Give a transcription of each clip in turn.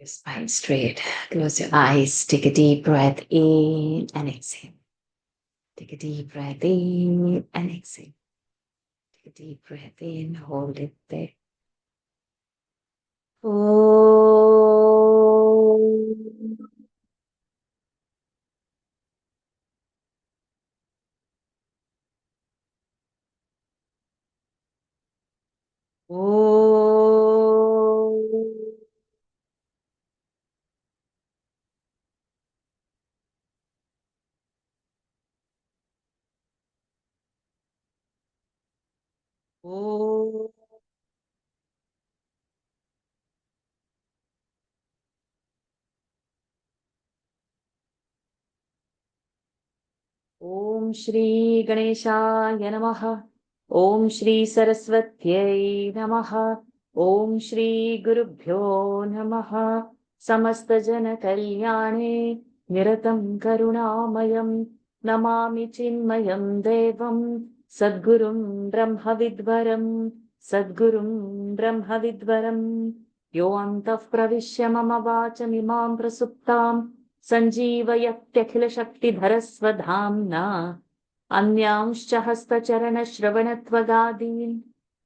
Your spine straight. Close your eyes. Take a deep breath in and exhale. Take a deep breath in and exhale. Take a deep breath in. Hold it there. Om. Om. Om. Om Shri Ganeshaya Namaha. Om Shri Saraswatyai Namaha. Om Shri Gurubhyo Namaha. Samasta Jana Kalyane Niratam Karunamayam Namami Chinmayam Devam Sadgurum Brahmavidvaram Sadgurum Brahmavidvaram Yo Antah Pravishya Mama Vachamimam Prasuptam सञ्जीवयत्यखिलशक्तिधरस्वधाम्ना अन्यांश्च हस्तचरणश्रवणत्वगादीन्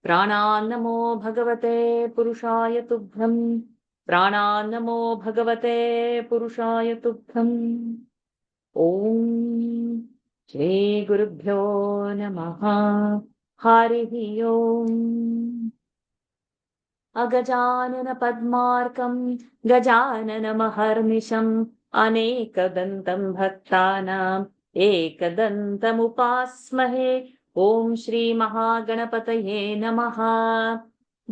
प्राणान्नमो भगवते पुरुषाय तुभ्यम् प्राणान्नमो भगवते पुरुषाय तुभ्यम् ॐ श्रीगुरुभ्यो नमः हरिः ओम् अगजानन पद्मार्कं गजाननमहर्निशम् अनेकदन्तं भक्तानाम् एकदन्तमुपास्महे ॐ श्रीमहागणपतये नमः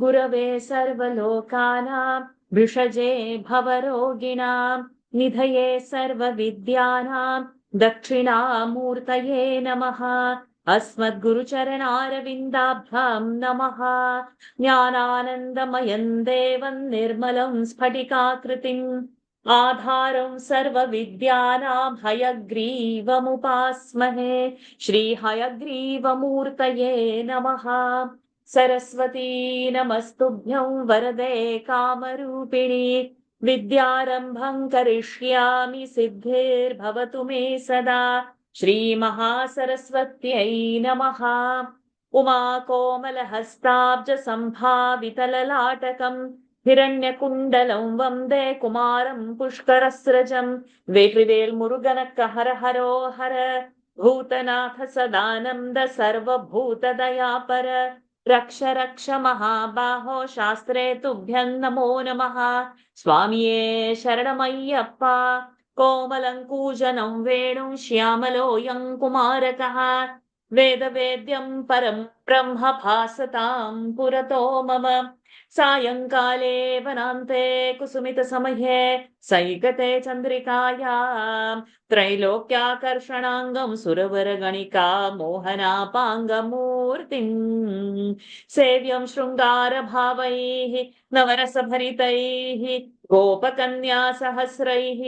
गुरवे सर्वलोकानां भिषजे भवरोगिणां निधये सर्वविद्यानां दक्षिणामूर्तये नमः अस्मद्गुरुचरणारविन्दाभ्यां नमः ज्ञानानन्दमयं देवं निर्मलं स्फटिकाकृतिम् आधारं सर्वविद्यानां हयग्रीवमुपास्महे श्रीहयग्रीवमूर्तये नमः सरस्वती नमस्तुभ्यं वरदे कामरूपिणि विद्यारम्भं करिष्यामि सिद्धिर्भवतु मे सदा श्रीमहासरस्वत्यै नमः उमाकोमलहस्ताब्जसम्भावितललाटकम् हिरण्यकुण्डलं वन्दे कुमारं पुष्करस्रजं वेट्रिवेल् मुरुगनक्क हर हरो हर भूतनाथ सदानन्द सर्वभूतदयापर रक्ष रक्ष महाबाहो शास्त्रे तुभ्यं नमो नमः स्वामिये शरणमय्यप्पा कोमलङ्कूजनं वेणुं श्यामलोऽयं कुमारकः वेदवेद्यं परं ब्रह्म भासतां पुरतो मम सायंकाले वनान्ते कुसुमितसमये सैकते चन्द्रिकायां त्रैलोक्याकर्षणाङ्गं सुरवरगणिका मोहनापाङ्गमूर्तिम् सेव्यं शृङ्गारभावैः नवरसभरितैः गोपकन्या सहस्रैः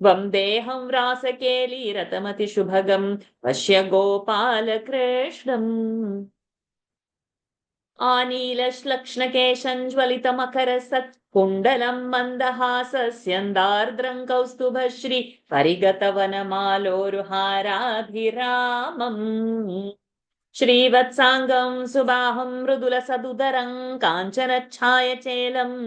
वन्देऽहं व्रासकेलीरतमतिशुभगं पश्य गोपालकृष्णम् आनीलश्लक्ष्णकेशञ्ज्वलितमकरसत् कुण्डलं मन्दहासस्यन्दार्द्रं कौस्तुभश्री परिगतवनमालोरुहाराभिरामम् श्रीवत्साङ्गं सुबाहुं मृदुलसदुदरं काञ्चनच्छायचेलम्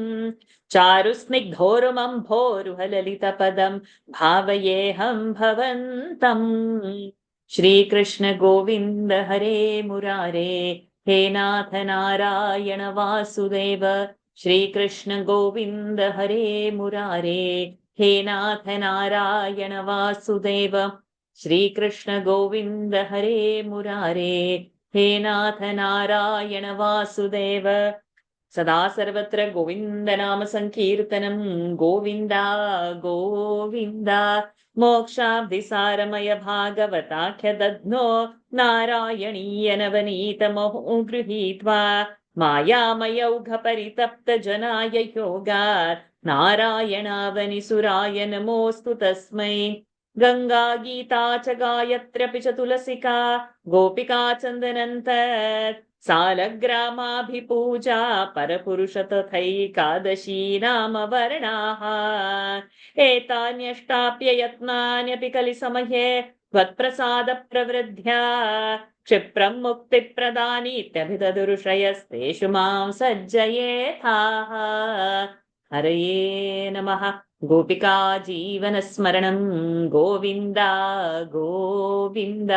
चारुस्निग्धोरुमम्भोरुहललितपदं भावयेऽहं भवन्तम् श्रीकृष्ण गोविन्द हरे मुरारे हे नाथ नारायण वासुदेव श्रीकृष्ण गोविन्द हरे मुरारे हे नाथ नारायण वासुदेव श्रीकृष्ण गोविन्द हरे मुरारे हे नाथ नारायण वासुदेव सदा सर्वत्र गोविन्द नाम संकीर्तनं गोविन्दा गोविन्दा मोक्षाब्धिसारमय भागवताख्य दध्नो नारायणीय नवनीतमहो गृहीत्वा मायामयौघ परितप्त जनाय योगात् नारायणावनिसुराय नमोऽस्तु तस्मै गंगा गीता च गायत्र्यपि च तुलसिका गोपिका चन्दनन्त सालग्रामाभिपूजा परपुरुष तथैकादशी नाम वर्णाः एतान्यष्टाप्ययत्नान्यपि कलिसमये त्वत्प्रसादप्रवृद्ध्या क्षिप्रं मुक्तिप्रदानीत्यभिददुरुषयस्तेषु मां सज्जयेथाः हरये नमः गोपिका जीवनस्मरणं गोविन्द गोविन्द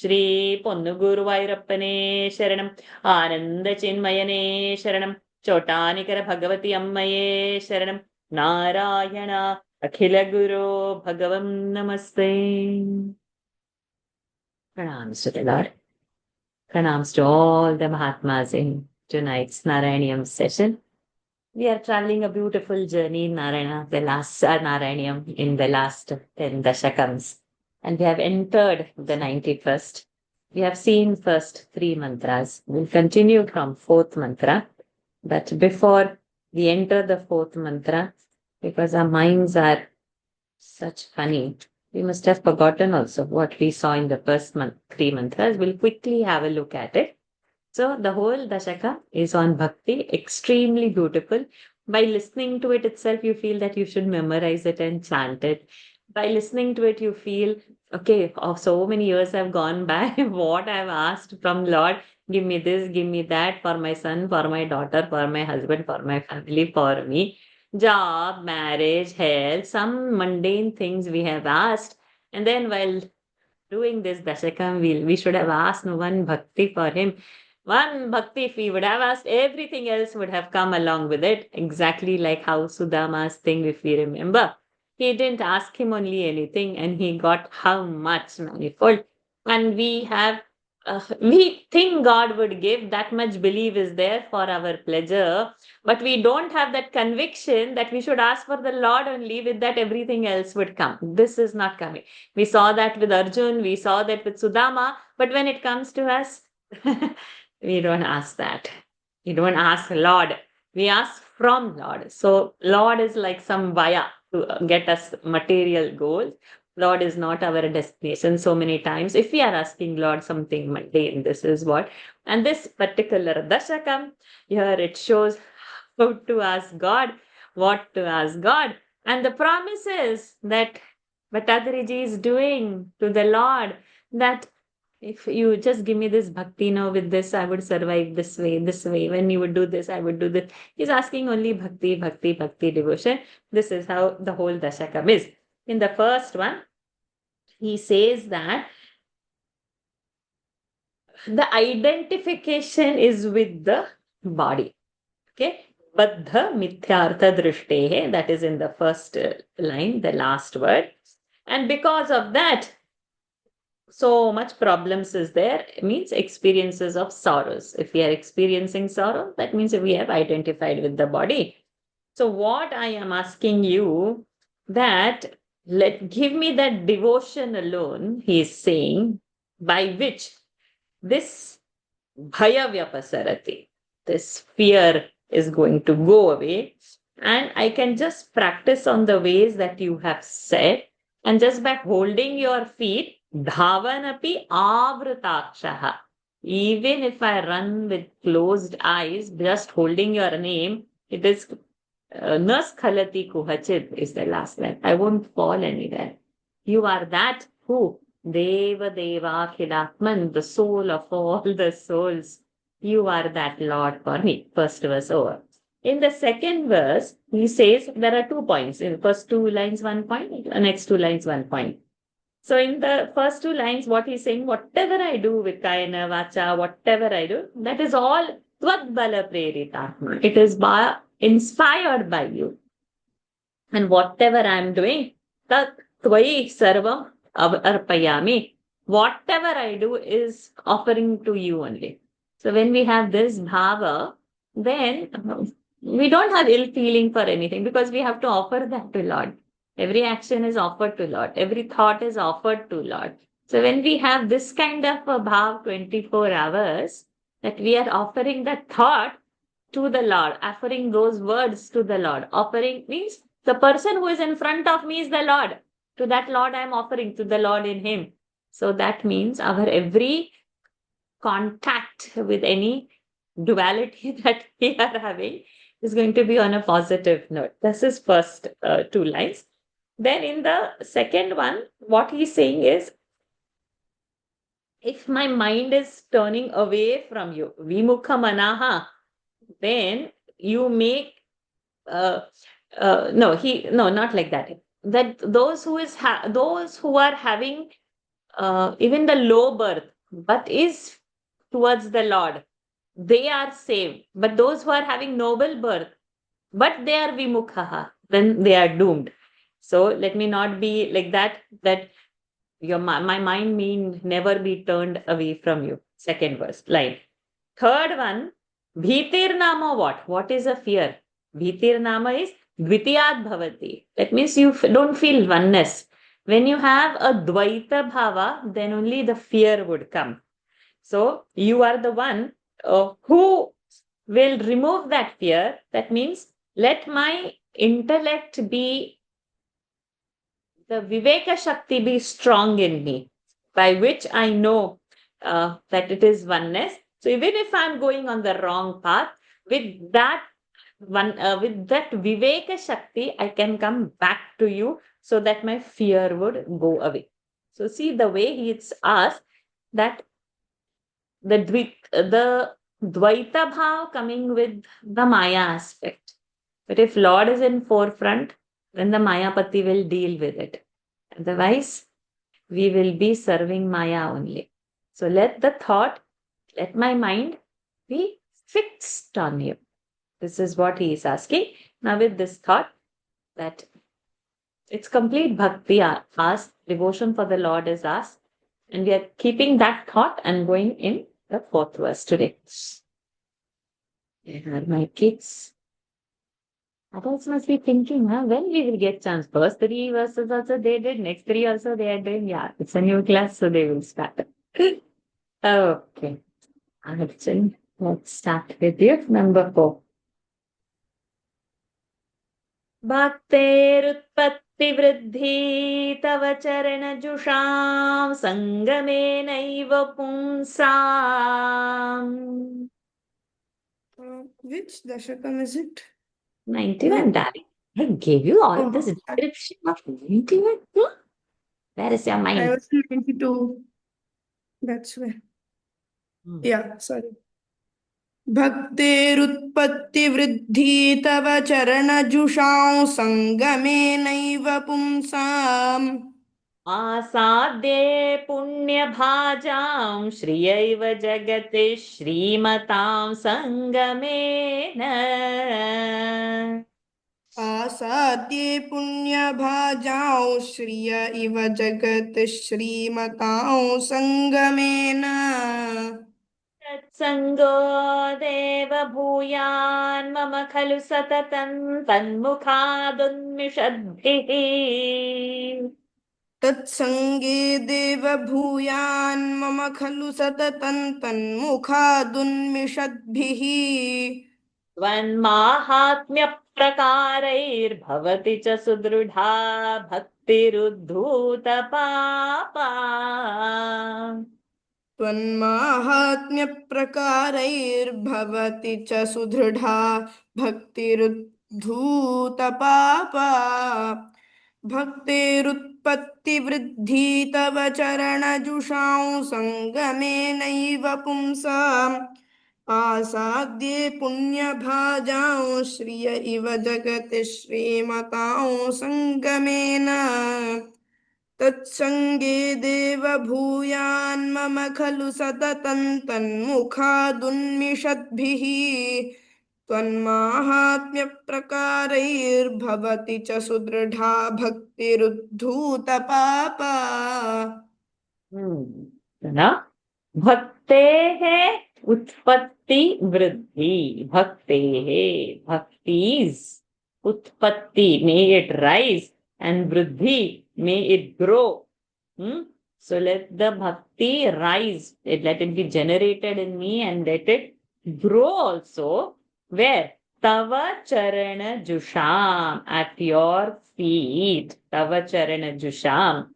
श्री पोन्नुगुरुवायूरप्पने शरणम् आनन्दचिन्मयने शरणं चोटानिकर भगवति अम्मये शरणं नारायण अखिलगुरो भगवन् नमस्ते. Pranams to the Lord. Pranams to all the Mahatmas in tonight's Narayaniam session. We are traveling a beautiful journey in Narayana, the last Narayaniam in the last 10 Dashakams. And we have entered the 91st. We have seen first 3 mantras. We'll continue from 4th mantra. But before we enter the 4th mantra, because our minds are such funny, we must have forgotten also what we saw in the first 3 mantras. We'll quickly have a look at it. So the whole Dashaka is on Bhakti, extremely beautiful. By listening to it itself, you feel that you should memorize it and chant it. By listening to it, you feel, okay, so many years have gone by, what I've asked from Lord, give me this, give me that, for my son, for my daughter, for my husband, for my family, for me. Job, marriage, health, some mundane things we have asked. And then while doing this Dashakam, we should have asked one bhakti for him. One bhakti, if we would have asked, everything else would have come along with it. Exactly like how Sudama's thing, if we remember. He didn't ask him only anything and he got how much manifold. And we think God would give, that much belief is there for our pleasure. But we don't have that conviction that we should ask for the Lord only, with that everything else would come. This is not coming. We saw that with Arjun, we saw that with Sudama, but when it comes to us, we don't ask that. We don't ask Lord. We ask from Lord. So Lord is like some via to get us material goals. Lord is not our destination. So many times, if we are asking Lord something mundane, this is what. And this particular Dashakam, here it shows how to ask God, what to ask God. And the promise is that Bhattacharya is doing to the Lord, that if you just give me this bhakti now, with this I would survive this way, this way. When you would do this, I would do this. He's asking only bhakti, bhakti, bhakti, devotion. This is how the whole Dashakam is. In the first one, he says that the identification is with the body. Okay. Baddha mithyartha drishtehe, that is in the first line, the last word. And because of that, so much problems is there, means experiences of sorrows. If we are experiencing sorrow, that means we have identified with the body. So what I am asking you, that give me that devotion alone, he is saying, by which this bhaya vyapasarati, this fear is going to go away, and I can just practice on the ways that you have said, and just by holding your feet, dhavanapi avrutakshaha. Even if I run with closed eyes, just holding your name, it is naskhalati kuhachit is the last line. I won't fall anywhere. You are that who? Deva Deva Khilatman, the soul of all the souls. You are that Lord for me. First verse over. In the second verse, he says there are 2 points. In the first 2 lines, 1 point, the next 2 lines, 1 point. So in the first 2 lines, what he's saying, whatever I do with Kayana, Vacha, whatever I do, that is all Tvad-bala Preritatma. It is inspired by you. And whatever I am doing, Tat Tvai Sarvam Arpayami. Whatever I do is offering to you only. So when we have this bhava, then we don't have ill feeling for anything, because we have to offer that to Lord. Every action is offered to Lord. Every thought is offered to Lord. So when we have this kind of a bhav 24 hours, that we are offering that thought to the Lord, offering those words to the Lord. Offering means the person who is in front of me is the Lord. To that Lord I am offering, to the Lord in him. So that means our every contact react with any duality that we are having is going to be on a positive note. This is first two lines. Then in the second one, what he's saying is, if my mind is turning away from you, vimukha manaha, then you make no, not like that. That those those who are having even the low birth, but is towards the Lord, they are saved. But those who are having noble birth, but they are vimukha, then they are doomed. So let me not be like that. That my mind may never be turned away from you. Second verse line. Third one, bhitir nama what? What is a fear? Bhitir nama is dvitiyat bhavati. That means you don't feel oneness. When you have a dvaita bhava, then only the fear would come. So you are the one who will remove that fear. That means let my intellect be, the Viveka Shakti be strong in me, by which I know that it is oneness. So even if I'm going on the wrong path, with that with that Viveka Shakti, I can come back to you so that my fear would go away. So see the way it's asked that the Dvaita Bhav coming with the Maya aspect. But if Lord is in forefront, then the Mayapati will deal with it. Otherwise, we will be serving Maya only. So let my mind be fixed on you. This is what he is asking. Now with this thought that it's complete bhakti asked, devotion for the Lord is asked. And we are keeping that thought and going in the fourth verse today. There are my kids. Adults must be thinking, when we will get chance. First 3 verses also they did, next 3 also they are doing. Yeah, it's a new class, so they will start. Okay. Arjun, let's start with you. Number 4. भक्तेरुत्पत्ति वृद्धि तव चरण जुषां संगमे नैव पुंसाम्. Which dashakam is it? 91, darling. I gave you all this Oh, description of 91. Where is your I mind? was in 92. That's where. Yeah, sorry. भक्तेरुत्पत्तिवृद्धि तव चरणजुषां सङ्गमेनैव पुंसाम् आसाद्ये पुण्यभाजां श्रियैव जगति श्रीमतां सङ्गमेन. आसाद्ये पुण्यभाजां श्रिय इव जगत् श्रीमतां सङ्गमेन तत्सङ्गो देव भूयान् मम खलु सततं तन्मुखादुन्मिषद्भिः. तत्सङ्गे देव भूयान् मम खलु सततं तन्मुखादुन्मिषद्भिः त्वन्माहात्म्यप्रकारैर्भवति च सुदृढा भक्तिरुद्धूतपापा. त्वन्माहात्म्यप्रकारैर्भवति च सुदृढा भक्तिरुद्धूतपापा भक्तेरुत्पत्तिवृद्धि तव चरणजुषां सङ्गमेनैव पुंसाम् आसाद्ये पुण्यभाजां श्रिय इव जगति श्रीमतां सङ्गमेन तत्सङ्गे देव भूयान् मम खलु सततं तन्मुखादुन्मिषद्भिः त्वन्माहात्म्यप्रकारैर्भवति च सुदृढा भक्तिरुद्धूतपापा. भक्तेः उत्पत्ति वृद्धि. भक्तेः, bhakti's utpatti, may it rise, and vruddhi, may it grow. So let the bhakti rise, let it be generated in me and let it grow also. Where? Tava charana jusham, at your feet. Tava charana jusham.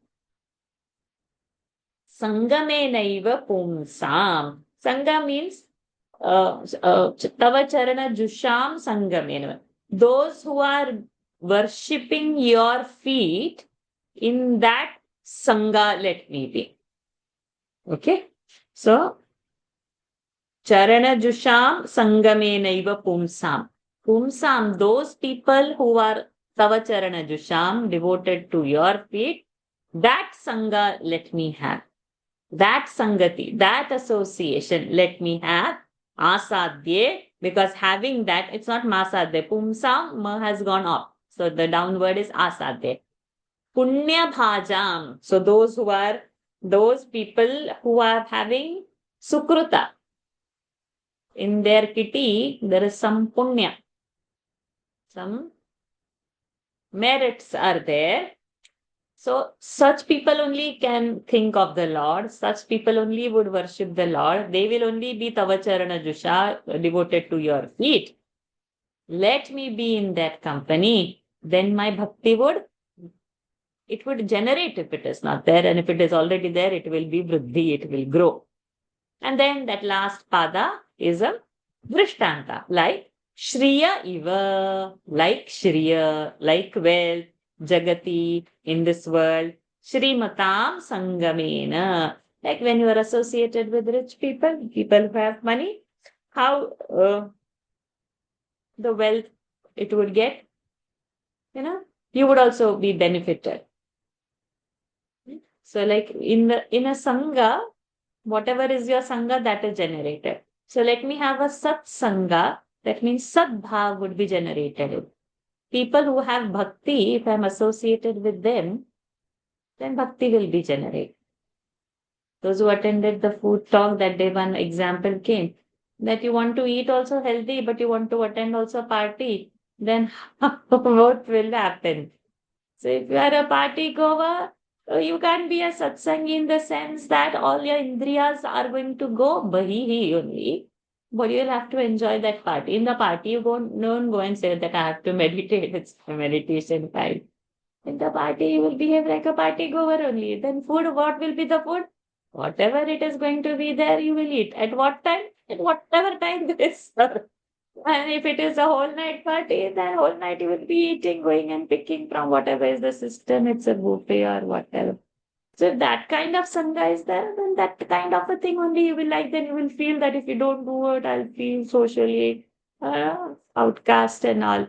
Sangame naiva pumsam. Sangha means Tava Charana Jusham Sangamena. Those who are worshipping your feet, in that Sangha let me be. Okay? So, Charana Jusham Sangamenaiva Pumsam. Pumsam, those people who are Tava Charana Jusham, devoted to your feet, that Sangha let me have. That Sangati, that association, let me have. Asadye, because having that, it's not Masadye. Pumsam, ma has gone up. So the downward is Asadye. Punya Bhajam. So those people who are having Sukruta. In their kitty, there is some Punya. Some merits are there. So such people only can think of the Lord. Such people only would worship the Lord. They will only be Tavacharana Jusha, devoted to your feet. Let me be in that company. Then my bhakti would generate if it is not there. And if it is already there, it will be vriddhi, it will grow. And then that last pada is a drishtanta, like Shriya Iva, like Shriya, like wealth, Jagati, in this world, Shrimatam Sangamena. Like when you are associated with rich people, people who have money, how the wealth it would get, you would also be benefited. So, like in a Sangha, whatever is your Sangha, that is generated. So let me have a Sat Sangha, that means Sadbhav would be generated. People who have Bhakti, if I am associated with them, then Bhakti will be generated. Those who attended the food talk that day, one example came, that you want to eat also healthy, but you want to attend also party, then both will happen. So if you are a party goer, you can't be a satsang in the sense that all your indriyas are going to go bahihi only. But you'll have to enjoy that party. In the party, you don't go and say that I have to meditate. It's a meditation time. In the party, you will behave like a party goer only. Then food, what will be the food? Whatever it is going to be there, you will eat. At what time? At whatever time there is. And if it is a whole night party, then whole night you will be eating, going and picking from whatever is the system. It's a buffet or whatever. So if that kind of sangha is there, then that kind of a thing only you will like. Then you will feel that if you don't do it, I'll feel socially outcast and all.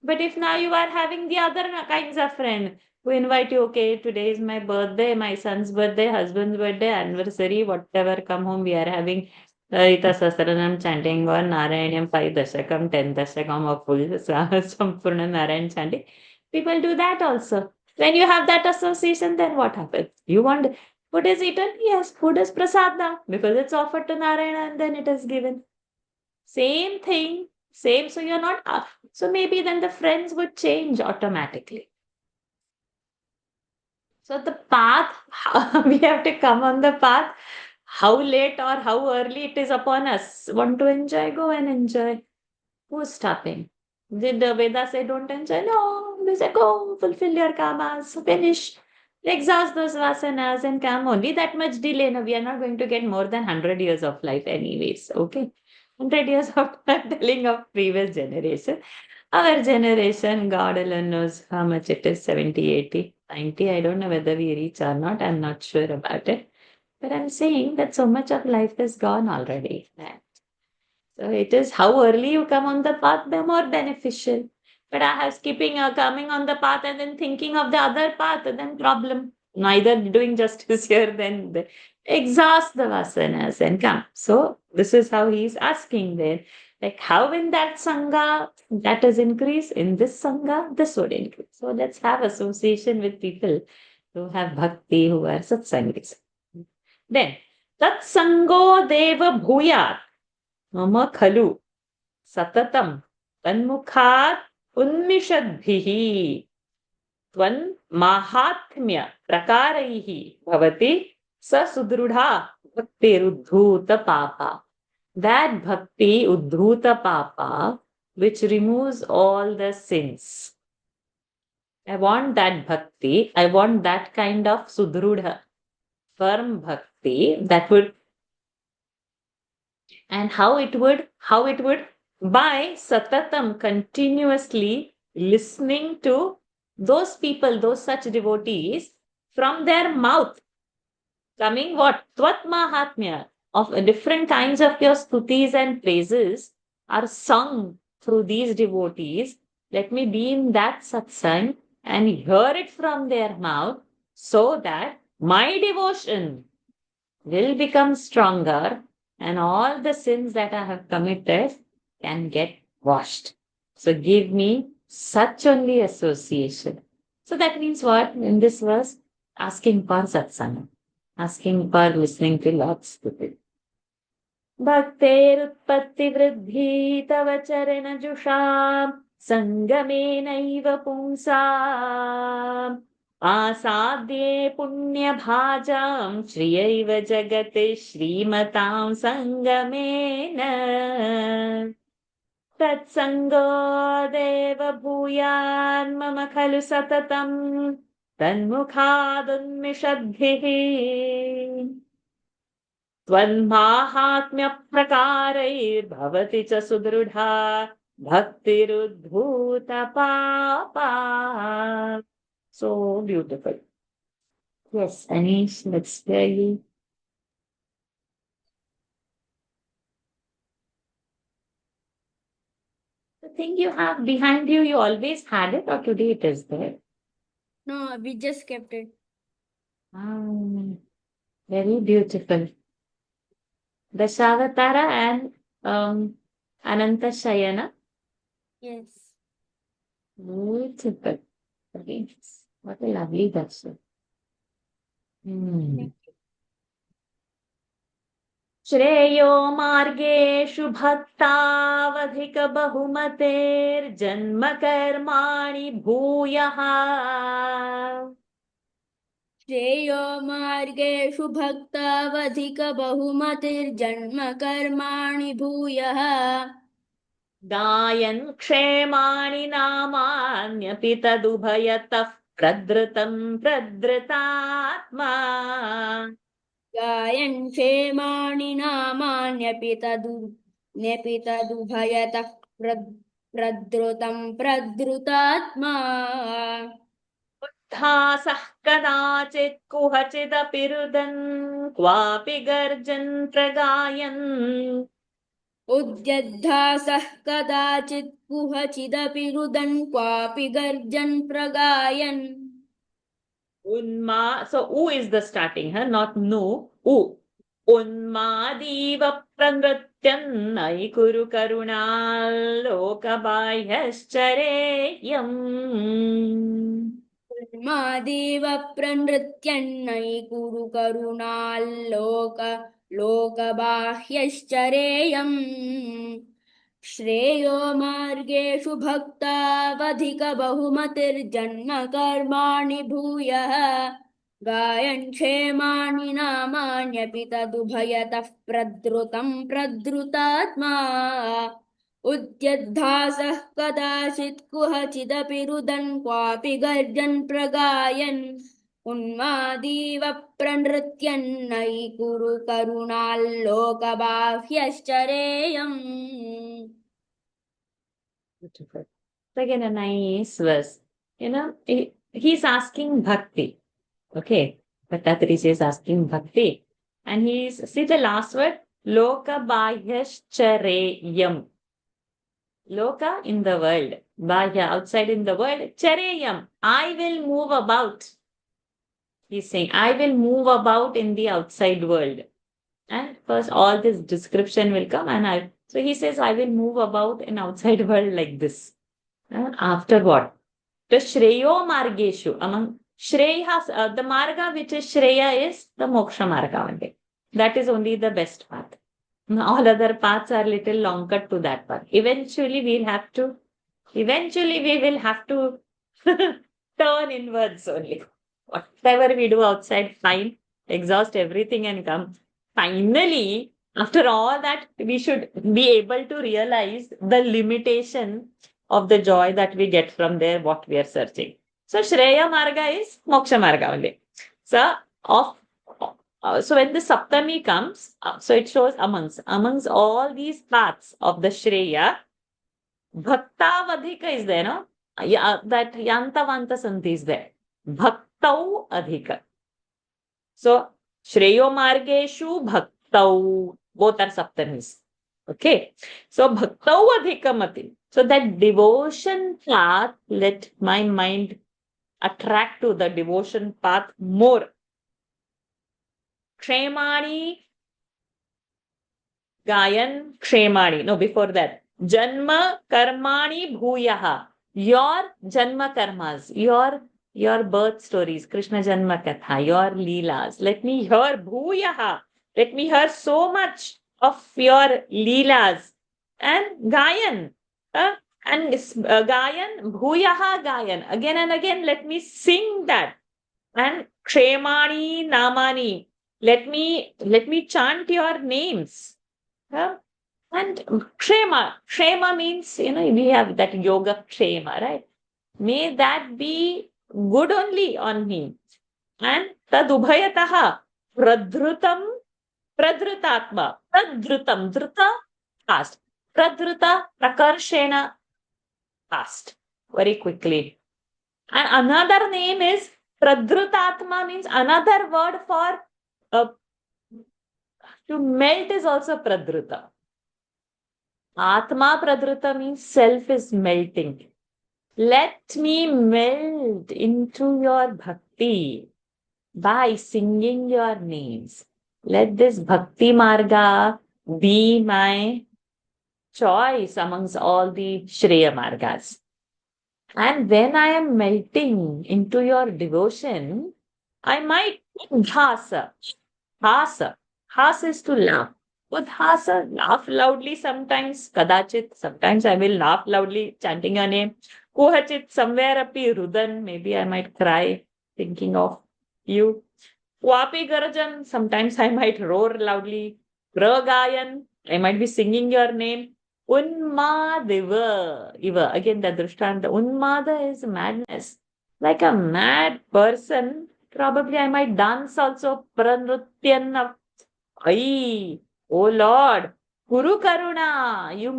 But if now you are having the other kinds of friend who invite you, okay, today is my birthday, my son's birthday, husband's birthday, anniversary, whatever, come home, we are having Ita Sahasranam chanting or Narayanyam 5 Dashakam, 10 Dashakam or full Sampurna Narayan chanting. People do that also. When you have that association, then what happens? You want food is eaten? Yes, food is prasad now because it's offered to Narayana and then it is given. Same thing, same. So you're not, so maybe then the friends would change automatically. So the path, we have to come on the path. How late or how early it is upon us. Want to enjoy, go and enjoy. Who's stopping? Did the Vedas say don't enjoy? No, they say go, fulfill your kamas, finish, exhaust those vasanas and come. Only that much delay. No, we are not going to get more than 100 years of life anyways. Okay. 100 years of telling of previous generation. Our generation, God alone knows how much it is, 70, 80, 90. I don't know whether we reach or not. I'm not sure about it. But I'm saying that so much of life is gone already. So it is how early you come on the path, the more beneficial. But I have skipping or coming on the path and then thinking of the other path, then problem. Neither doing justice here, then exhaust the vasanas and come. So this is how he is asking there. Like how in that sangha that is increase, in this sangha this would increase. So let's have association with people who have bhakti, who are satsangis. Then tatsango deva bhuyat mama khalu satatam tanmukhat unmishadbhihi tvan mahatmya prakaraihi bhavati sa sudrudha bhakti uddhuta papa. That bhakti uddhuta papa which removes all the sins. I want that bhakti. I want that kind of sudrudha, firm bhakti that would And how it would? By satatam, continuously listening to those people, those such devotees from their mouth, coming what? Tvat Mahatmya, of different kinds of your stutis and praises are sung through these devotees. Let me be in that satsang and hear it from their mouth so that my devotion will become stronger and all the sins that I have committed can get washed. So give me such only association. So that means what? In this verse, asking for satsang, asking for listening to Lord's Stuti. भक्तेरुत्पत्ति वृद्धि तव चरण जुषाम् सङ्गमेनैव पुंसाम् आसाद्ये पुण्यभाजां श्रियैव जगति श्रीमतां सङ्गमेन तत्सङ्गो देव भूयान्मम खलु सततं तन्मुखादुन्मिषद्भिः त्वन्माहात्म्यप्रकारैर्भवति च सुदृढा भक्तिरुद्भूतपापा. So beautiful. Yes, Anish, let's hear you. The thing you have behind you, you always had it, or today it is there? No, we just kept it. Very beautiful. Dashavatara and Ananta Shayana. Yes. Beautiful. Okay. What a lovely darshan. श्रेयो मार्गेषु भक्तावधिक बहुमतेर्जन्म कर्माणि भूयः श्रेयो मार्गेषु भक्तावधिक बहुमतिर्जन्म कर्माणि भूयः गायन् क्षेमाणि नामान्यपि तदुभयतः प्रदृतं प्रदृतात्मा गायन् क्षेमाणि नामान्यपि तदुभयतः प्रदृतं प्रदृतात्मा उद्धासः कदाचित् कुहचिदपि रुदन् क्वापि गर्जन् प्रगायन् उद्यद्धासः कदाचित् कुहचिदपि रुदन् क्वापि गर्जन् प्रगायन्. So U is the starting, huh? Not nu. U. Unmadīva pranratyan naikuru karunal lokabahyascareyam. उन्मादेव प्रनृत्यन्नैकुरु लोकबाह्यश्चरेयम्. श्रेयो मार्गेषु भक्तावधिक बहुमतिर्जन्म कर्माणि भूयः गायन् क्षेमाणि नामान्यपि तदुभयतः प्रदृतं प्रदृतात्मा उद्यद्धासः कदाचित् कुहचिदपि रुदन् क्वापि गर्जन् प्रगायन् उन्मादीव प्रनृत्यन्नैकुरु करुणाल्लोकबाह्यश्चरेयम्. Beautiful. Again, a nice verse. He's asking bhakti. Okay. Bhattatri is asking bhakti. And see the last word, lokabahyascareyam. Loka in the world, Bahya outside in the world, Chareyam, I will move about. He's saying, I will move about in the outside world. And first, all this description will come, so he says, I will move about in outside world like this. After what? The Shreyo Margeshu, among Shreyas, the Marga which is Shreya is the Moksha Marga only. That is only the best path. All other paths are little long cut to that path. Eventually we will have to turn inwards only. Whatever we do outside, fine, exhaust everything and come. Finally, after all that, we should be able to realize the limitation of the joy that we get from there, what we are searching. So Shreya Marga is Moksha Marga only. So So when the Saptami comes, so it shows amongst all these paths of the Shreya, Bhaktavadhika is there, no? Yeah, that Yantavanta Santi is there. Bhaktau Adhika. So Shreyo Margeshu Bhaktau, both are Saptamis. Okay. So Bhaktau Adhikamati. So that devotion path, let my mind attract to the devotion path more. Kshemani Gayan Kshemani. No, before that. Janma Karmani Bhuyaha. Your Janma Karmas, your birth stories, Krishna Janma Katha, your Leelas. Let me hear Bhuyaha. Let me hear so much of your Leelas. And Gayan. Gayan, Bhuyaha Gayan. Again and again, let me sing that. And Kshemani Namani. Let me chant your names. Huh? And Kshema means, we have that yoga Kshema, right? May that be good only on me. And Tadubhayataha Pradhrutam Pradhrutatma. Pradhrutam, Dhruta, fast. Pradhruta, Prakarshena, fast. Very quickly. And another name is Pradhrutatma, means another word for to melt is also Pradhruta. Atma Pradhruta means self is melting. Let me melt into your bhakti by singing your names. Let this bhakti marga be my choice amongst all the Shreya margas. And when I am melting into your devotion, I might dhasa. Hasa. Hasa is to laugh. Udhasa, laugh loudly sometimes. Kadachit, sometimes I will laugh loudly chanting your name. Kuhachit, somewhere api rudan, maybe I might cry thinking of you. Wapi garajan, sometimes I might roar loudly. Pragayan, I might be singing your name. Unmadeva, again the drishtanta. Unmada is madness. Like a mad person, probably I might dance also. Pranrutyan. Ay, oh Lord, Guru Karuna, you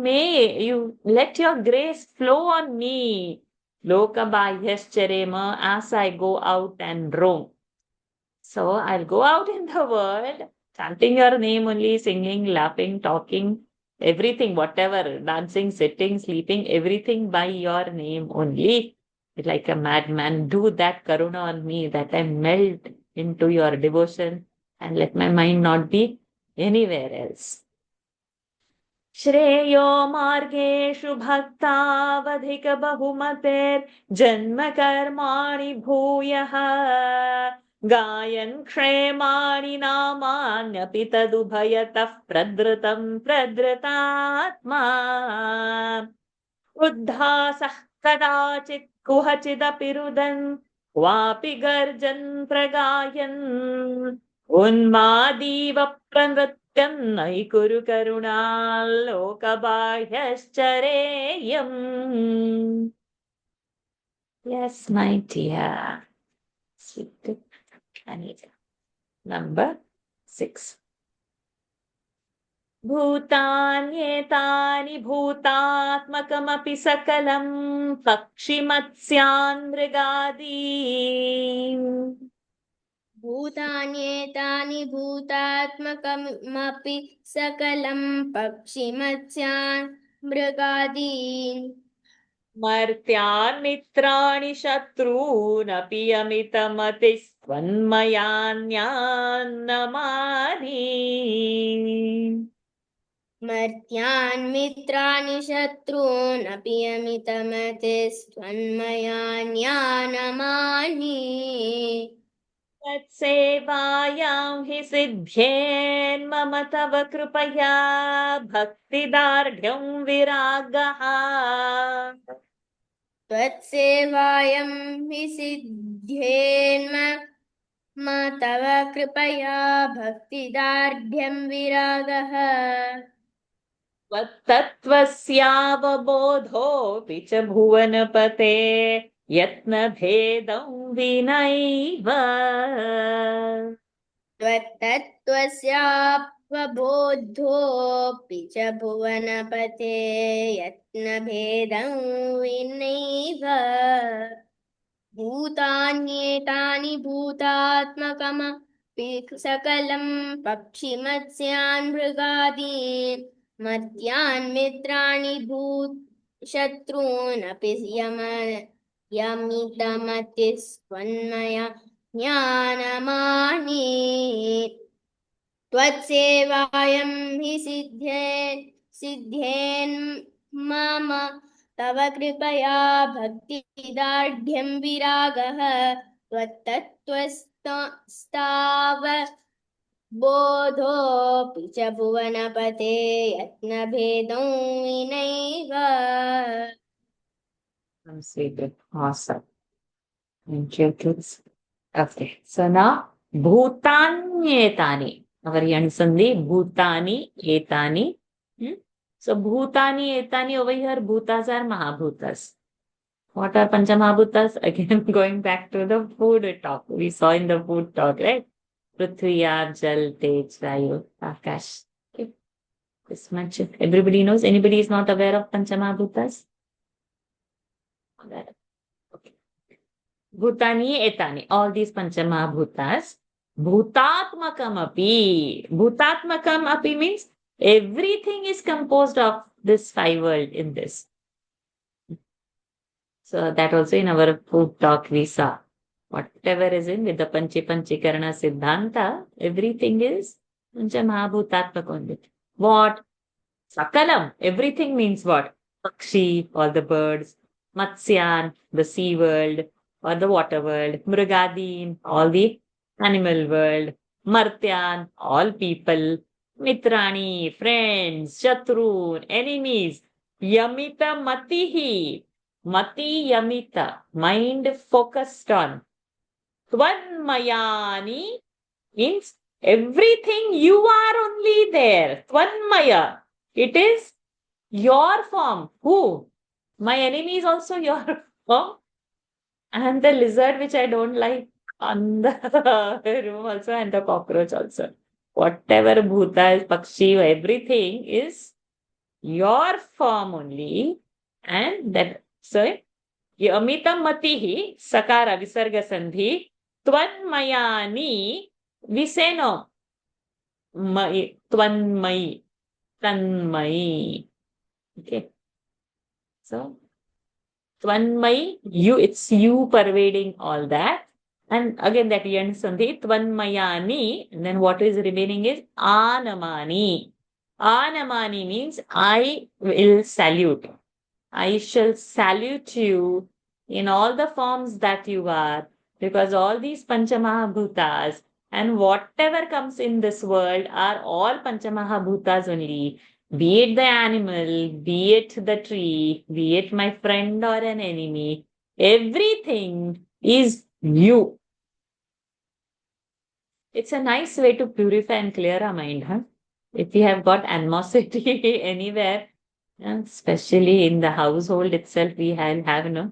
let your grace flow on me. Lokabahyascherema, as I go out and roam. So I'll go out in the world, chanting your name only, singing, laughing, talking, everything, whatever, dancing, sitting, sleeping, everything by your name only. Like a madman, do that Karuna on me, that I melt into your devotion and let my mind not be anywhere else. Shreyo margeshu bhakta bahumater janma karmani bhuyaha gayan kshemani namanyapi tadubhayatah pradhrutam pradhrutatma uddhasah kadachit kuhachidapi rudan vapi garjan pragayan Unmadiva pranratyannai kuru karunal lokabahyaschereyam. Yes, my dear. Sweet Anita. Number 6. Bhutanyetani bhutatmakapi sakalam pakshimatsyan mrigadim. भूतान्येतानि भूतात्मकमपि सकलं पक्षिमत्स्यान् मृगादीन् मर्त्यान् मित्राणि शत्रूनपि अमितमतिस्त्वन्मयान्यान्नमानि मर्त्यान् मित्राणि शत्रूनपि अमितमतिस्त्वन्मयान्यानमानि तत्सेवायां हि सिद्ध्येन्मम तव कृपया भक्तिदार्ढ्यं विरागः त्वत्सेवायं हि सिद्ध्येन्म तव कृपया भक्तिदार्ढ्यं विरागः त्वत्तत्त्वस्यावबोधोऽपि च भुवनपते यत्नभेदं विनैव त्वत्तत्त्वस्याप्तबोधोऽपि च भुवनपते यत्नभेदं विनैव भूतान्येतानि भूतात्मकमपि सकलं पक्षिमत्स्यान् मृगादीन् मर्त्यान् मित्राणि शत्रूनपि यमितमतिस्त्वन्मया ज्ञानमानि त्वत्सेवायं हि सिद्धेन् मम तव कृपया भक्तिदार्ढ्यं विरागः त्वत्तत्त्वस्ताव बोधोऽपि च भुवनपते यत्नभेदं विनैव Awesome. Thank you, kids. Okay. So now, Bhutanyetani. Our Yansandi, Bhutani, Etani. So, Bhutani, Etani, over here, Bhutas are Mahabhutas. What are Panchamahabhutas? Again, going back to the food talk. We saw in the food talk, right? Prithvi, Jal, Tej, Vayu, Akash. Okay. This much everybody knows. Anybody is not aware of Panchamahabhutas? Okay. Bhutani, Etani. All these Panchamahabhutas. Bhutatmakam api. Bhutatmakam api means everything is composed of this five world in this. So that also in our food talk we saw. Whatever is in with the Panchikarana Siddhanta, everything is Panchamahabhutatmak only. What? Sakalam. Everything means what? Pakshi, all the birds. Matsyan, the sea world or the water world. Mrigadin, all the animal world. Martyan, all people. Mitrani, friends. Shatrun, enemies. Yamita matihi. Mati yamita, mind focused on. Tvanmayani means everything you are only there. Tvanmaya. It is your form. Who? My enemy is also your form. And the lizard which I don't like on the room also and the cockroach also. Whatever bhuta is, pakshi, everything is your form only. And that, so Yamitam matihi, sakara visarga sandhi, tvanmayani, viseno, tvanmayi, tanmayi. Okay. So, tvanmayi, you, it's you pervading all that. And again that yan sandhi, tvanmayani, and then what is remaining is anamani. Anamani means I will salute. I shall salute you in all the forms that you are, because all these Panchamahabhutas and whatever comes in this world are all Panchamahabhutas only. Be it the animal, be it the tree, be it my friend or an enemy, everything is you. It's a nice way to purify and clear our mind, huh? If we have got animosity anywhere, especially in the household itself, we have no.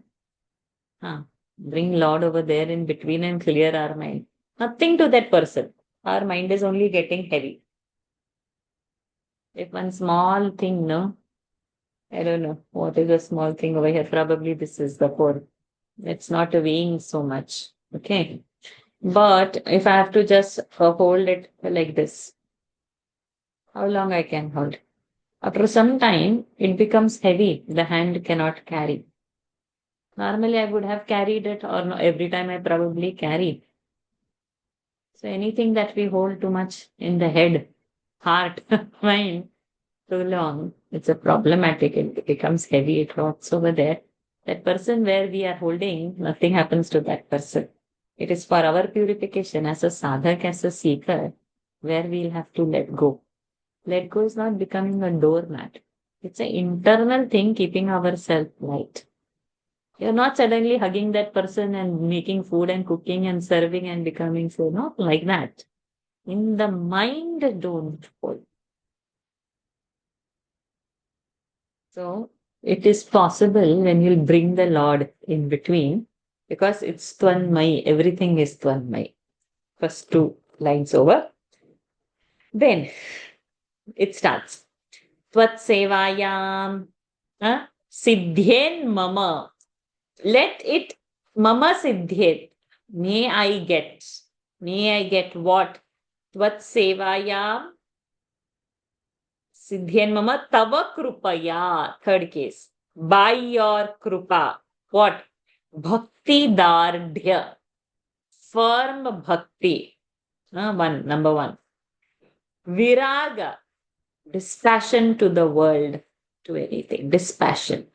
Bring Lord over there in between and clear our mind. Nothing to that person. Our mind is only getting heavy. If one small thing, no, I don't know what is a small thing over here. Probably this is the core. It's not weighing so much. Okay. But if I have to just hold it like this, how long I can hold? After some time, it becomes heavy. The hand cannot carry. Normally, I would have carried it, or no, every time I probably carry. So anything that we hold too much in the head, heart, mind, too long, it's a problematic. It becomes heavy. It rots over there. That person where we are holding, nothing happens to that person. It is for our purification as a sadhak, as a seeker, where we'll have to let go. Let go is not becoming a doormat. It's an internal thing, keeping ourselves light. You're not suddenly hugging that person and making food and cooking and serving and becoming so, not like that. In the mind, don't hold. So, it is possible when you bring the Lord in between, because it's Tvanmai, everything is Tvanmai. First to lines over. Then it starts. Tvat sevayam siddhen mama. Let it mama siddhet. May I get. May I get what? Tvat sevayam siddhen mama tava krupaya. Third case. By your krupa. What? Bhakti dardhya. Firm bhakti. Number one. Viraga. Dispassion to the world, to anything. Dispassion.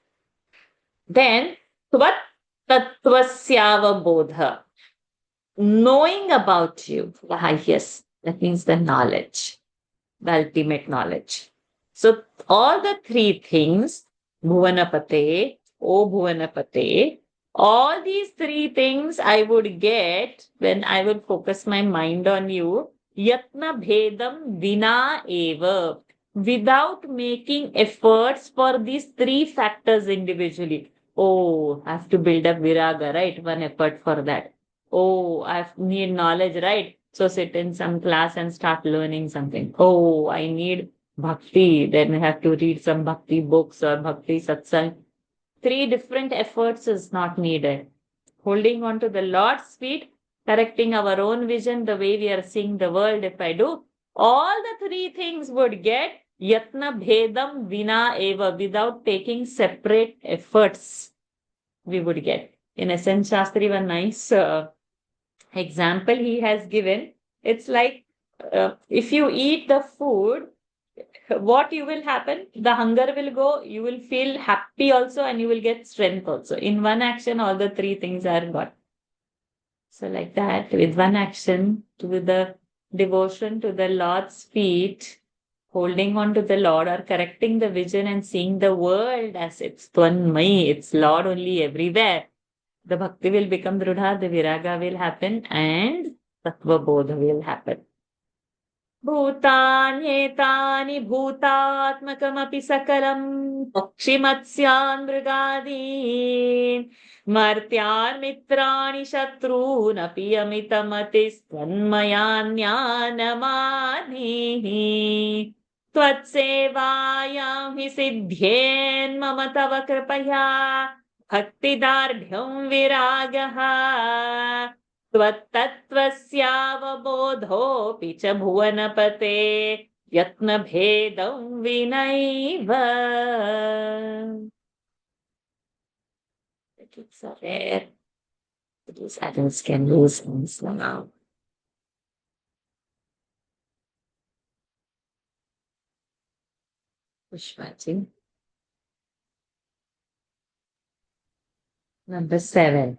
Then, tvat tattvasyava bodha. Knowing about you, the highest. That means the knowledge, the ultimate knowledge. So, all the three things, Bhuvanapate, O Bhuvanapate, all these three things I would get when I would focus my mind on you. Yatna bhedam vina eva. Without making efforts for these three factors individually. Oh, I have to build up viraga, right? One effort for that. Oh, I need knowledge, right? So sit in some class and start learning something. Oh, I need bhakti. Then I have to read some bhakti books or bhakti satsang. Three different efforts is not needed. Holding on to the Lord's feet, correcting our own vision, the way we are seeing the world, if I do, all the three things would get yatna bhedam vina eva, without taking separate efforts, we would get. In essence, Shastri, one nice example he has given. It's like if you eat the food, what you will happen? The hunger will go, you will feel happy also, and you will get strength also. In one action, all the three things are got. So like that, with one action, with the devotion to the Lord's feet, holding on to the Lord or correcting the vision and seeing the world as it's Twanmai, it's Lord only everywhere. The bhakti will become drudha, the viraga will happen, and tattva bodha will happen. भूतान्येतानि भूतात्मकमपि सकलं पक्षिमत्स्यान् मृगादीन् मर्त्यान् मित्राणि शत्रूनपि अमितमतिस्तन्मयान्यानमानीः त्वत्सेवायां हि सिद्ध्येन्मम तव कृपया भक्तिदार्ढ्यं विरागः त्वत्तत्त्वस्यावबोधोऽपि च भुवनपते यत्नभेदं विनैव. It's a rare. These adults can lose things now. Pushpaji. Number 7.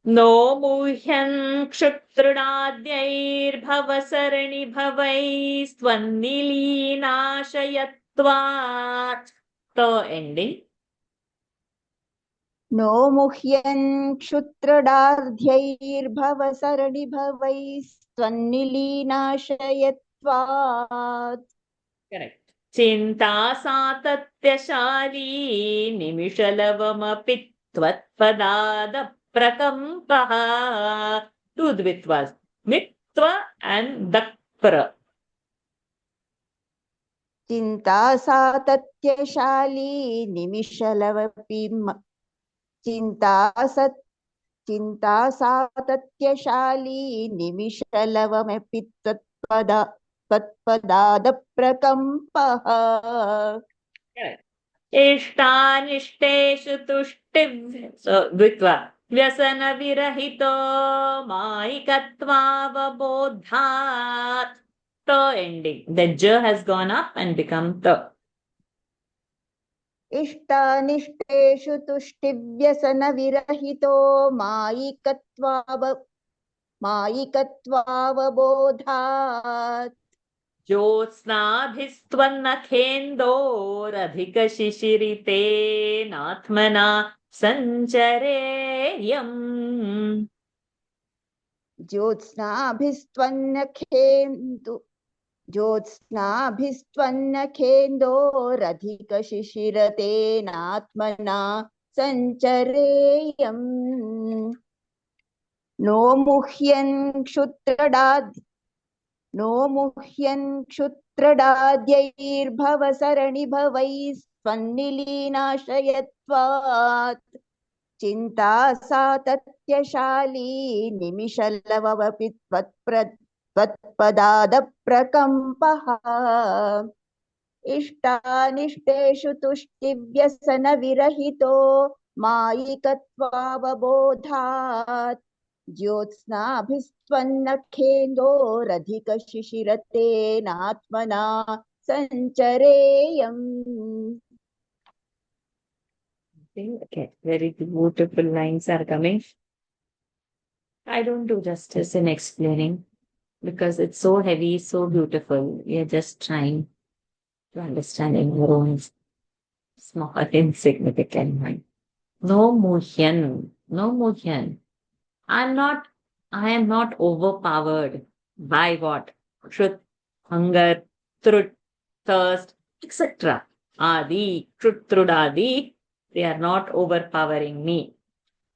नो मुह्यन् क्षुत्रुणाद्यैर्भवसरणिभवैस्त्वन्निलीनाशयत्वात्. The ending. नो मुह्यन् क्षुत्रदार्ध्यैर्भवसरणिभवैस्त्वन्निलीनाशयत्वात्. Correct. चिन्ता सातत्यशाली निमिषलवमपि त्वत्पदादप्रकम्पः. Two dvitvas. Mitva and dakpra. चिन्ता सातत्यशाली निमिषलवपि चिन्ता सातत्यशाली निमिषलवमपि त्वत्पदादप्रकम्पः. इष्टानिष्टेषु तुष्टिव्यसनविरहितो मायिकत्वावबोधात्. The ending. The j has gone up and become the. इष्टानिष्टेषु तुष्टिव्यसनविरहितो मायिकत्वावबोधात्. ज्योत्स्नाभिस्त्वन्नखेन्दोरधिकशिशिरितेनात्मना सञ्चरेयम्. ज्योत्स्नाभिस्त्वन्नखेन्दोरधिकशिशिरतेनात्मना सञ्चरेयम्. नो मुह्यन् क्षुत्रदार्ध्यैर्भवसरणिभवैस्त्वन्निलीनाशयत्वात्. नो मुह्यन् क्षुत्रडाद्यैर्भवसरणिभवैः स्वन्निलीनाशयत्वात् चिन्ता सातत्यशाली निमिषलवमपि त्वत्पदादप्रकम्पः इष्टानिष्टेषु तुष्टिव्यसनविरहितो मायिकत्वावबोधात् ज्योत्स्नाभिस्त्वन्नखेन्दोरधिकशिशिरतेनात्मना सञ्चरेयम्. Okay, very beautiful lines are coming. I don't do justice in explaining because it's so heavy, so beautiful. We are just trying to understand in your own small, insignificant mind. No motion, no motion. I am not overpowered by what? Truth, hunger, truth, thirst, etc. Adi, truth, trudadi, they are not overpowering me.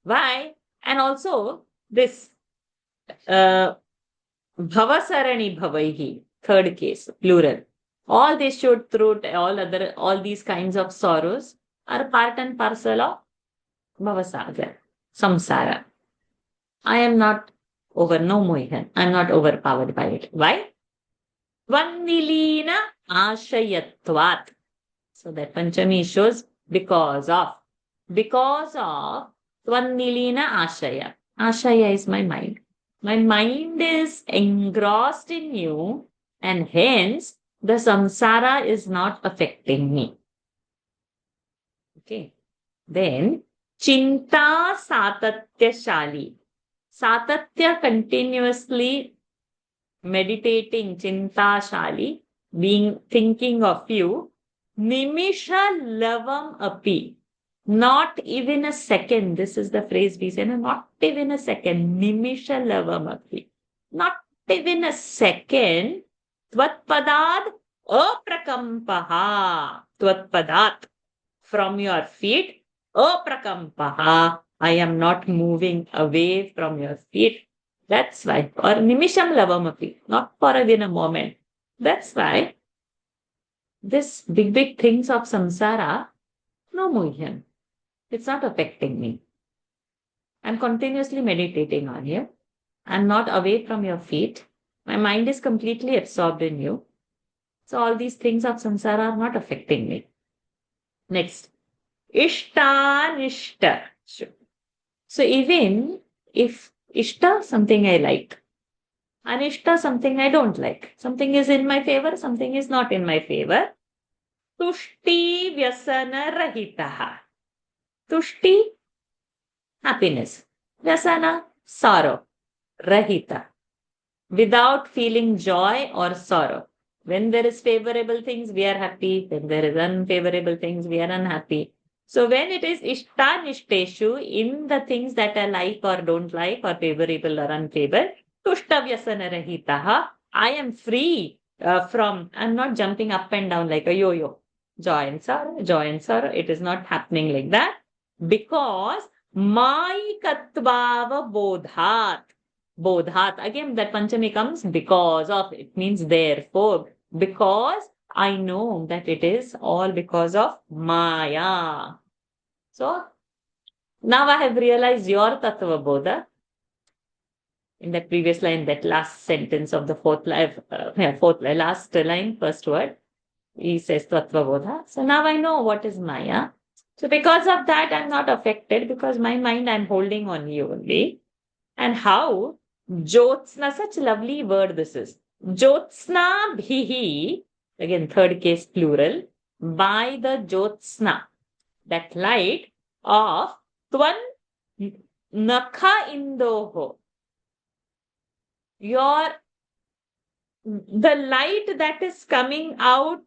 Why? And also this bhavasarani bhavaihi, third case, plural. All this should truth, all these kinds of sorrows are part and parcel of bhavasagar, samsara. I am not no mohan. I am not overpowered by it. Why? Tvannilina ashayatvat. So that Panchami shows because of Tvannilina ashaya. Ashaya is my mind. My mind is engrossed in you, and hence the samsara is not affecting me. Okay. Then Chinta Satatyashali. Satatya, continuously meditating, Chinta Shali, being thinking of you. Nimisha Lavam Api. Not even a second. This is the phrase we say, no, not even a second. Nimisha Lavam Api. Not even a second. Tvatpadad Aprakampaha. Tvatpadat. From your feet. Aprakampaha. I am not moving away from your feet. That's why. Or nimisham lavamapi. Not for even a moment. That's why this big things of samsara, no mohan. It's not affecting me. I'm continuously meditating on you. I'm not away from your feet. My mind is completely absorbed in you. So all these things of samsara are not affecting me. Next. Ishtanishta. So even if Ishta, something I like, Anishta, something I don't like, something is in my favor, something is not in my favor. Tushti Vyasana Rahitaha. Tushti, happiness. Vyasana, sorrow. Rahita, without feeling joy or sorrow. When there is favorable things, we are happy. When there is unfavorable things, we are unhappy. So when it is ishtanishteshu, in the things that I like or don't like, or favorable or unfavorable, tushtavyasana rahitaha, I am free I'm not jumping up and down like a yo-yo. Joy and sorrow. It is not happening like that. Because maikatvava bodhat. Bodhat. Again, that Panchami comes because of. It means therefore. Because I know that it is all because of Maya. So, now I have realized your Tattva Bodha. In that previous line, that last sentence of the last line, first word, he says Tattva Bodha. So now I know what is Maya. So because of that, I'm not affected because my mind, I'm holding on you only. And how? Jyotsna, such a lovely word this is. Jyotsna bhihi, again, third case plural, by the Jyotsna, that light of Twan Nakha Indoho. The light that is coming out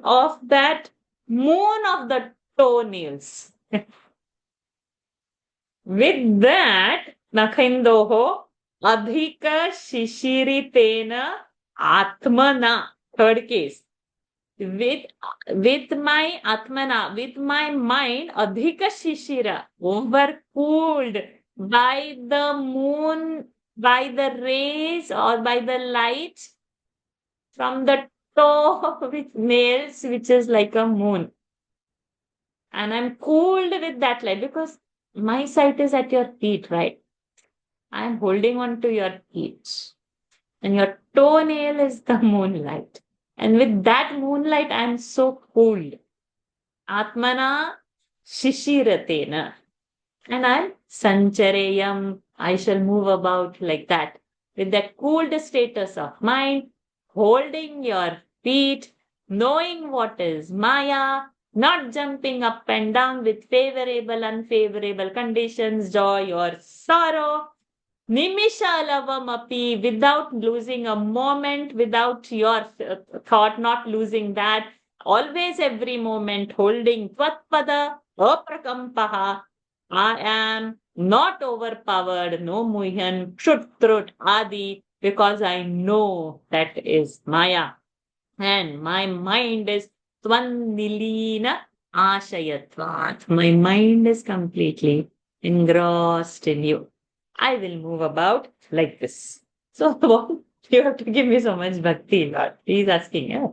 of that moon of the toenails. With that, Nakhindoho, Adhika Shishiritena Atmana. Third case. With my Atmana, with my mind, Adhika Shishira, overcooled by the moon, by the rays or by the light from the toe with nails, which is like a moon. And I'm cooled with that light because my sight is at your feet, right? I'm holding on to your feet. And your toenail is the moonlight. And with that moonlight, I'm so cooled. Atmana Shishiratena. And I'm Sanchareyam. I shall move about like that. With that cooled status of mind, holding your feet, knowing what is Maya, not jumping up and down with favorable, unfavorable conditions, joy or sorrow. Nimishalavam without losing a moment, without your thought, not losing that. Always every moment holding Tvatpada Aprakampaha. I am not overpowered, no muhyan, kshutrut, adi, because I know that is Maya. And my mind is Twannilina Ashayatvat. My mind is completely engrossed in you. I will move about like this. So you have to give me so much bhakti, Lord. He's asking, yeah.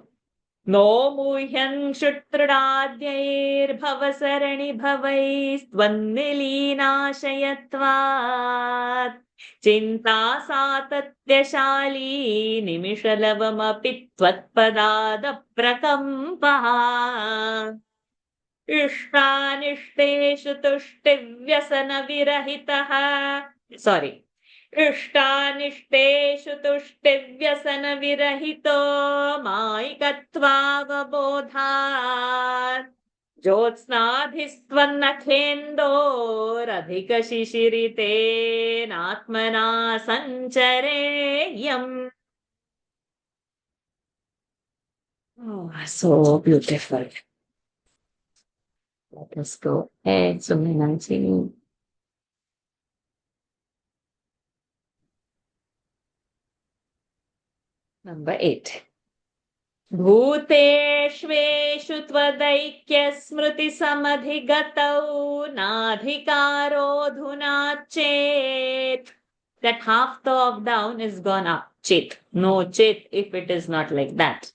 No muhyan kshutradadyairbhavasarani bhavaiस्त्वन्निलीनाशयत्वात् चिन्ता सातत्यशाली निमिषलवमपि त्वत्पदादप्रकम्पः इष्टानिष्टेषु तुष्टिव्यसनविरहितः sorry इष्टानिष्टेषु तुष्टिव्यसनविरहितो मायिकत्वावबोधात् ज्योत्स्नाधिस्त्वन्नखेन्दोरधिकशिशिरितेनात्मना सञ्चरेयम्. Oh, so beautiful. Let us go ahead, Suminanji. Number 8. भूतेष्वेषु त्वदैक्यस्मृतिसमधिगतौ नाधिकारोऽधुना चेत्. That half the of down is gone up. Chit. No chit if it is not like that.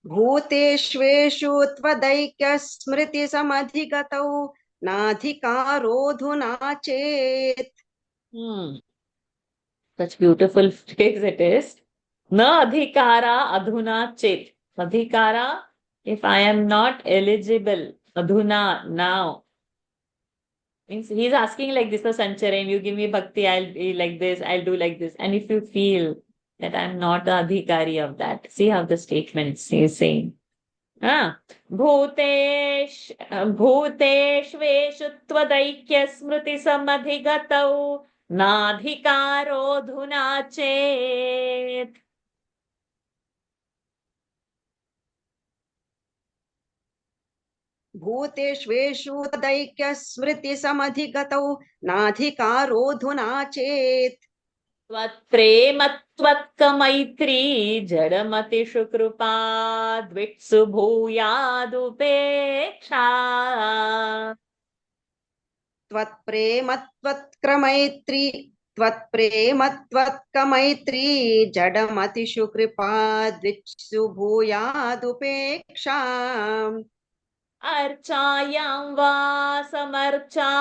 भूतेष्वेषु त्वदैक्यस्मृतिसमधिगतौ नाधिकारोऽधुना चेत्. Such beautiful phrase it is. Na adhikara adhuna chet. Adhikara, if I am not eligible, adhuna, now. Means he's asking like this, Sancharan, you give me bhakti, I'll be like this, I'll do like this. And if you feel that I'm not the adhikari of that, see how the statement is saying. भूतेष्वेषु त्वदैक्यस्मृतिसमधिगतौ नाधिकारोऽधुना चेत्. भूतेष्वेषु त्वदैक्यस्मृतिसमधिगतौ नाधिकारोऽधुना चेत्. त्वत्प्रेम त्वत्कमैत्री जडमतिषु कृपा द्विट्सु भूयादुपेक्षा. त्वत्प्रेम त्वत्कमैत्री जडमतिषु कृपा द्विट्सु भूयादुपेक्षा. अर्चायां वा समर्चा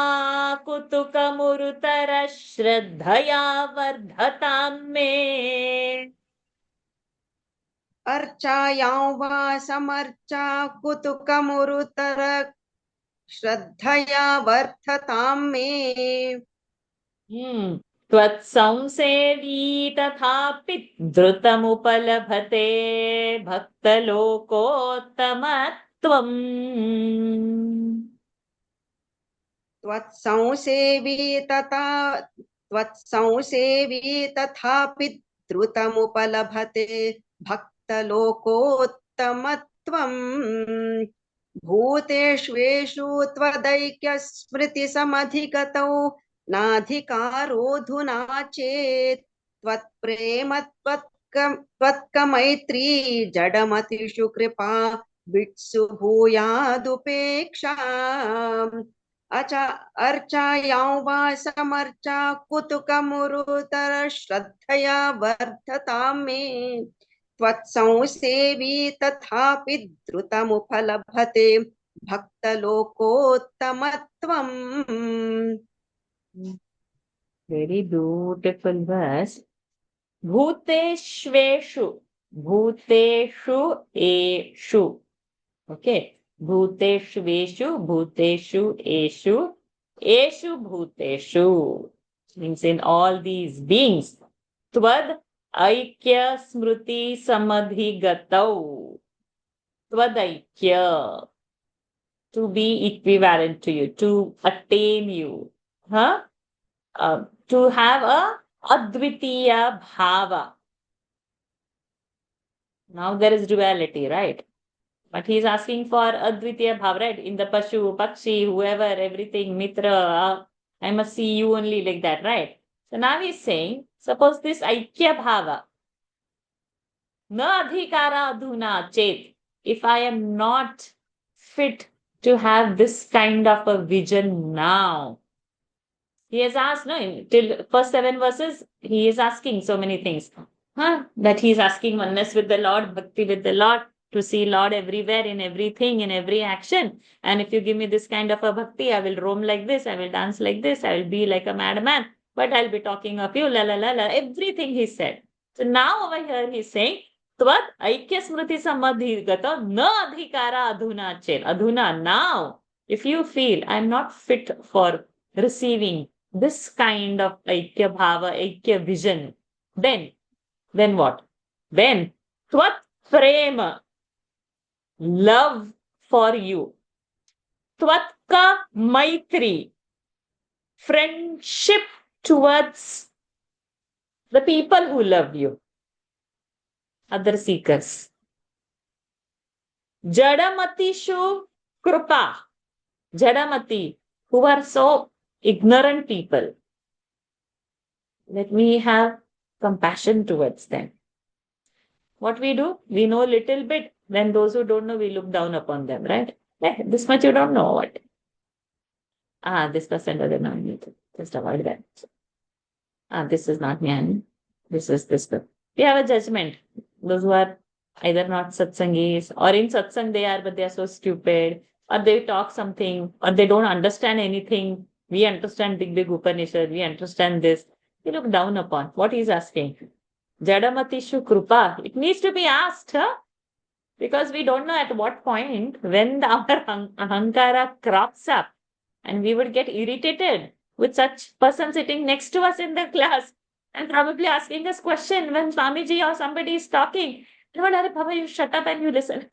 कुतुकमुरुतर श्रद्धया वर्धतां मे. अर्चायां वा समर्चा कुतुकमुरुतर श्रद्धया वर्धतां मे. त्वत्संसेवी तथापि धृतमुपलभते भक्तलोकोत्तमत्वम्. त्वत्संसेवी तथापि धृतमुपलभते भक्तलोकोत्तमत्वम्. भूतेष्वेषु त्वदैक्यस्मृतिसमधिगतौ नाधिकारोऽधुना चेत्. त्वत्प्रेम त्वत्कमैत्री जडमतिषु कृपा विट्सु भूयादुपेक्षा. अर्चायां वा समर्चा कुतुकमुरुतर श्रद्धया वर्धतां मे त्वत्संसेवी तथापि द्रुतमुपलभते भक्तलोकोत्तमत्वम्. Very beautiful verse. Bhuteshveshu. Bhuteshu eshu. Okay. Bhuteshveshu. Bhuteshu eshu. Eshu bhuteshu. Means in all these beings. Tvad aikya smriti samadhigatau. Tvad aikya. To be equivalent to you. To attain you. Huh? To have a advitiya bhava. Now there is duality, right? But he is asking for advitiya bhava, right? In the Pashu, Pakshi, whoever, everything, Mitra, I must see you only like that, right? So now he is saying, suppose this aikya bhava, na adhikara adhuna chet, if I am not fit to have this kind of a vision now. He has asked, no, till first 7 verses, he is asking so many things. That he is asking oneness with the Lord, bhakti with the Lord, to see Lord everywhere, in everything, in every action. And if you give me this kind of a bhakti, I will roam like this, I will dance like this, I will be like a madman, but I'll be talking of you, la la la la, everything he said. So now over here he is saying, Tvat aikya smriti samadhigata na adhikara adhuna chet. Adhuna, now, if you feel I'm not fit for receiving this kind of aikya bhava, aikya vision, then what? Then tvat prema, love for you, tvatka maitri, friendship towards the people who love you, other seekers, jadamatishu krupa, jadamati, who are so ignorant people, let me have compassion towards them. What we do? We know little bit. Then those who don't know, we look down upon them, right? This much you don't know what? This person doesn't know anything. Just avoid that. This is not jnani. This is this. We have a judgment. Those who are either not satsangis, or in satsang they are, but they are so stupid, or they talk something, or they don't understand anything. We understand big Upanishad. We understand this. We look down upon. What he is asking? Jadamatishu krupa. It needs to be asked, huh? Because we don't know at what point when our ahankara crops up, and we would get irritated with such person sitting next to us in the class and probably asking us question when Swamiji or somebody is talking. Baba, you shut up and you listen.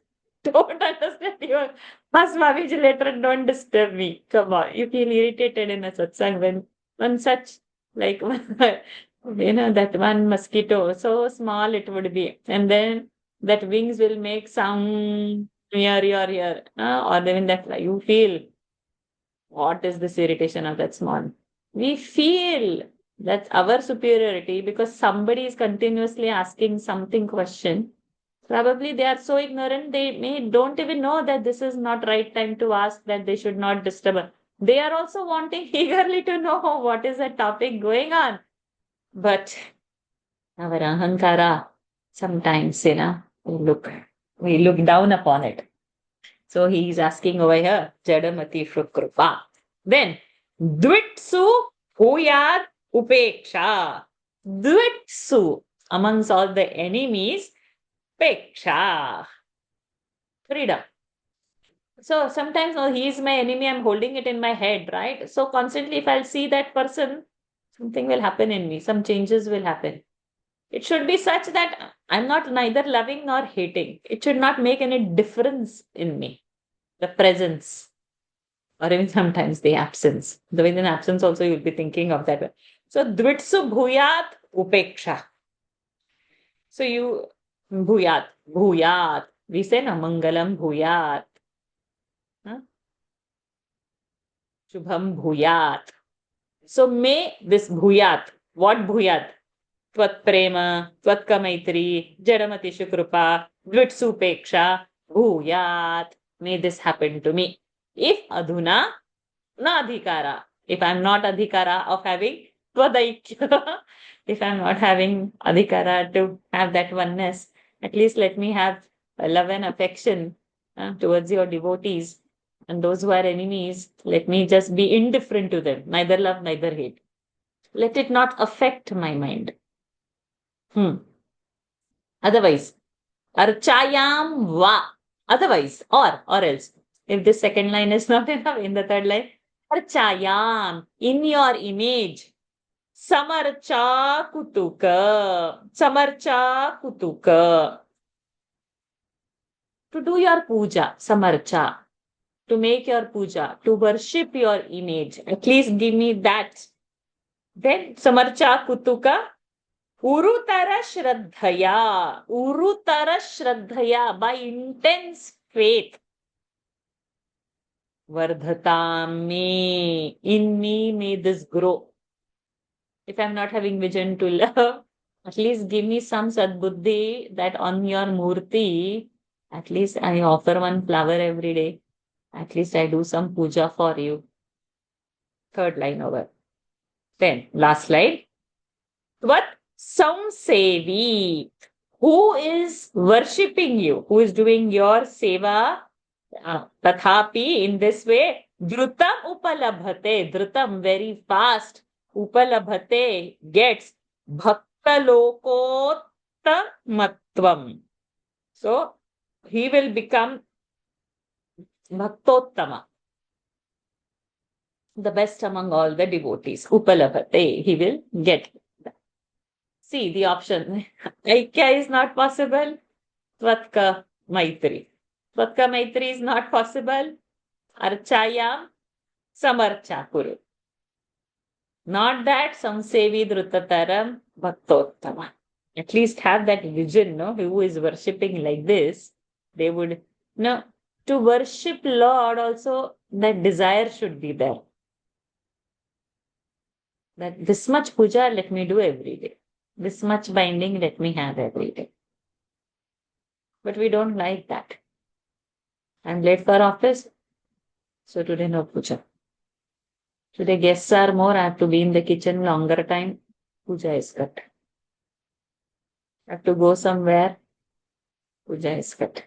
Don't understand you. Ask Swamiji later and don't disturb me. Come on. You feel irritated in a satsang when such, like, that one mosquito, so small it would be. And then that wings will make sound near your ear. Or then that you feel, what is this irritation of that small? We feel that's our superiority because somebody is continuously asking something question. Probably they are so ignorant, they don't even know that this is not right time to ask, that they should not disturb. They are also wanting eagerly to know what is the topic going on. But our ahankara, sometimes, we look down upon it. So he is asking over here, Jadamati Shukrupa. Then, Dvitsu Huyad Upeksha. Dvitsu, amongst all the enemies, Peksha. Freedom. So sometimes, he is my enemy, I'm holding it in my head, right? So constantly, if I'll see that person, something will happen in me, some changes will happen. It should be such that I'm not neither loving nor hating. It should not make any difference in me. The presence, or even sometimes the absence. Though in absence also you'll be thinking of that. So Dvitsu Bhuyat Upeksha. So you Bhuyat. We say na Mangalam Bhuyat. Shubham Bhuyat. So may this Bhuyat, what Bhuyat? Tvat Prema, Tvatka Maitri, Jadamati Shukrupa, Dvitsu Peksha, Bhuyat. May this happen to me. If Adhuna, na adhikara. If I'm not adhikara of having tvadaikya, if I'm not having adhikara to have that oneness, at least let me have love and affection towards your devotees. And those who are enemies, let me just be indifferent to them, neither love, neither hate. Let it not affect my mind. Otherwise, archayam va. Otherwise, or else. If this second line is not enough, in the third line, archayam, in your image. Samarcha kutuka. Samarcha kutuka. To do your puja, samarcha. To make your puja, to worship your image. At least give me that. Then samarcha kutuka. Urutara Shraddhaya, by intense faith. Vardhatam me, in me may this grow. If I'm not having vision to love, at least give me some sadbuddhi that on your murti, at least I offer one flower every day. At least I do some puja for you. Third line over. Then, last line. What? Samsevi. Who is worshipping you? Who is doing your seva? Tathapi, in this way, Dhrutam upalabhate. Dhrutam, very fast. Upalabhate, gets bhaktalokottamatvam. So, he will become bhaktottama, the best among all the devotees. Upalabhate, he will get. See the option. Aikya is not possible. Tvatka Maitri. Tvatka Maitri is not possible. Archayam Samarcha Kuru. Not that Samsevi Drutataram Bhaktottama. At least have that vision, no? Who is worshipping like this, they would, no, to worship Lord also, that desire should be there. That this much puja, let me do every day. This much binding, let me have every day. But we don't like that. I'm late for office, so today no puja. Today guests are more, I have to be in the kitchen longer time, puja is cut. I have to go somewhere, puja is cut.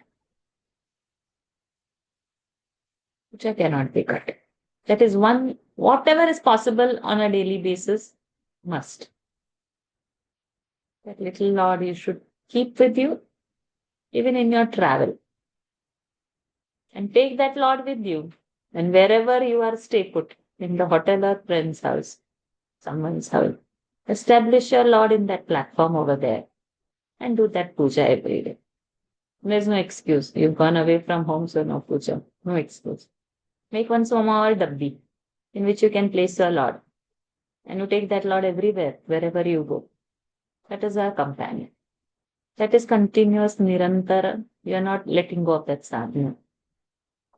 Puja cannot be cut. That is one, whatever is possible on a daily basis, must. That little Lord you should keep with you, even in your travel. And take that Lord with you. And wherever you are, stay put, in the hotel or friend's house, someone's house. Establish your Lord in that platform over there. And do that puja every day. There's no excuse. You've gone away from home, so no puja. No excuse. Make one small dabbi in which you can place your Lord. And you take that Lord everywhere, wherever you go. That is our companion. That is continuous, nirantara. You are not letting go of that sadhana.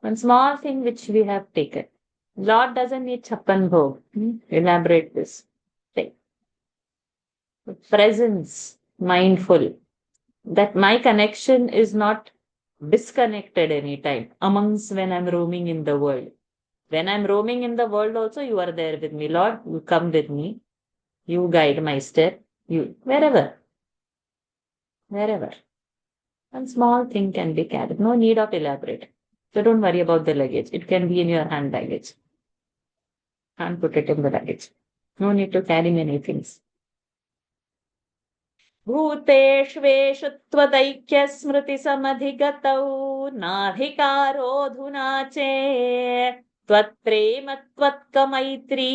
One small thing which we have taken. Lord doesn't need chappan bhog. Elaborate this thing. Presence, mindful. That my connection is not disconnected anytime amongst when I'm roaming in the world. When I'm roaming in the world also, you are there with me. Lord, you come with me. You guide my step. You, wherever. One small thing can be carried. No need of elaborate. So don't worry about the luggage. It can be in your hand baggage. Can't put it in the luggage. No need to carry many things. भूतेष्वेषु त्वदैक्य स्मृति समधिगतौ नाधिकारोऽधुना चेत् त्वत्प्रेम त्वत्कमैत्री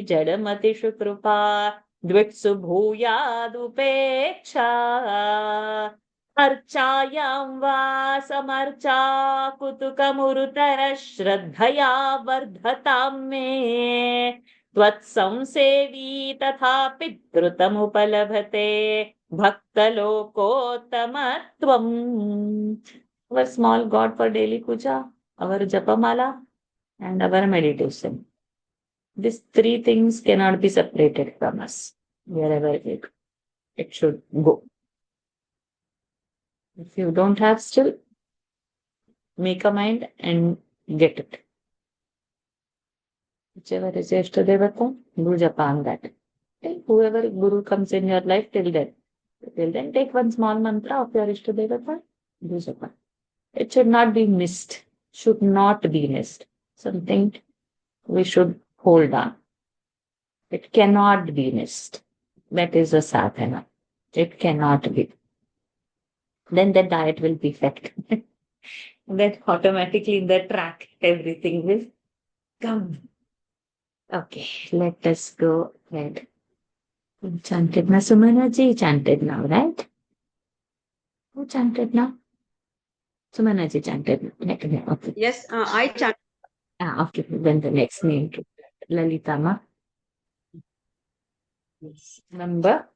जडमतिषु कृपा द्वित्सु भूयादुपेक्षा अर्चायां वा समर्चा कुतुकमुरुतर श्रद्धया वर्धतां मे त्वत्संसेवी तथापि द्रुतमुपलभते भक्तलोकोत्तमत्वम्. Our small God for daily puja, our japamala, and our meditation. These three things cannot be separated from us. Wherever it should go. If you don't have still, make a mind and get it. whichever is your Ishtadevata, do japa on that. Okay? Whoever Guru comes in your life till then take one small mantra of your Ishtadevata, do japa. It should not be missed, something we should hold on. It cannot be missed. That is a sadhana. It cannot be. Then the diet will be effect. Then automatically in the track, everything will come. Okay, let us go ahead. Who chanted now? Sumana ji chanted now, right? Who chanted now? Sumana ji chanted. Okay. Yes, I chant. Okay, then the next name. Lalita ma. Number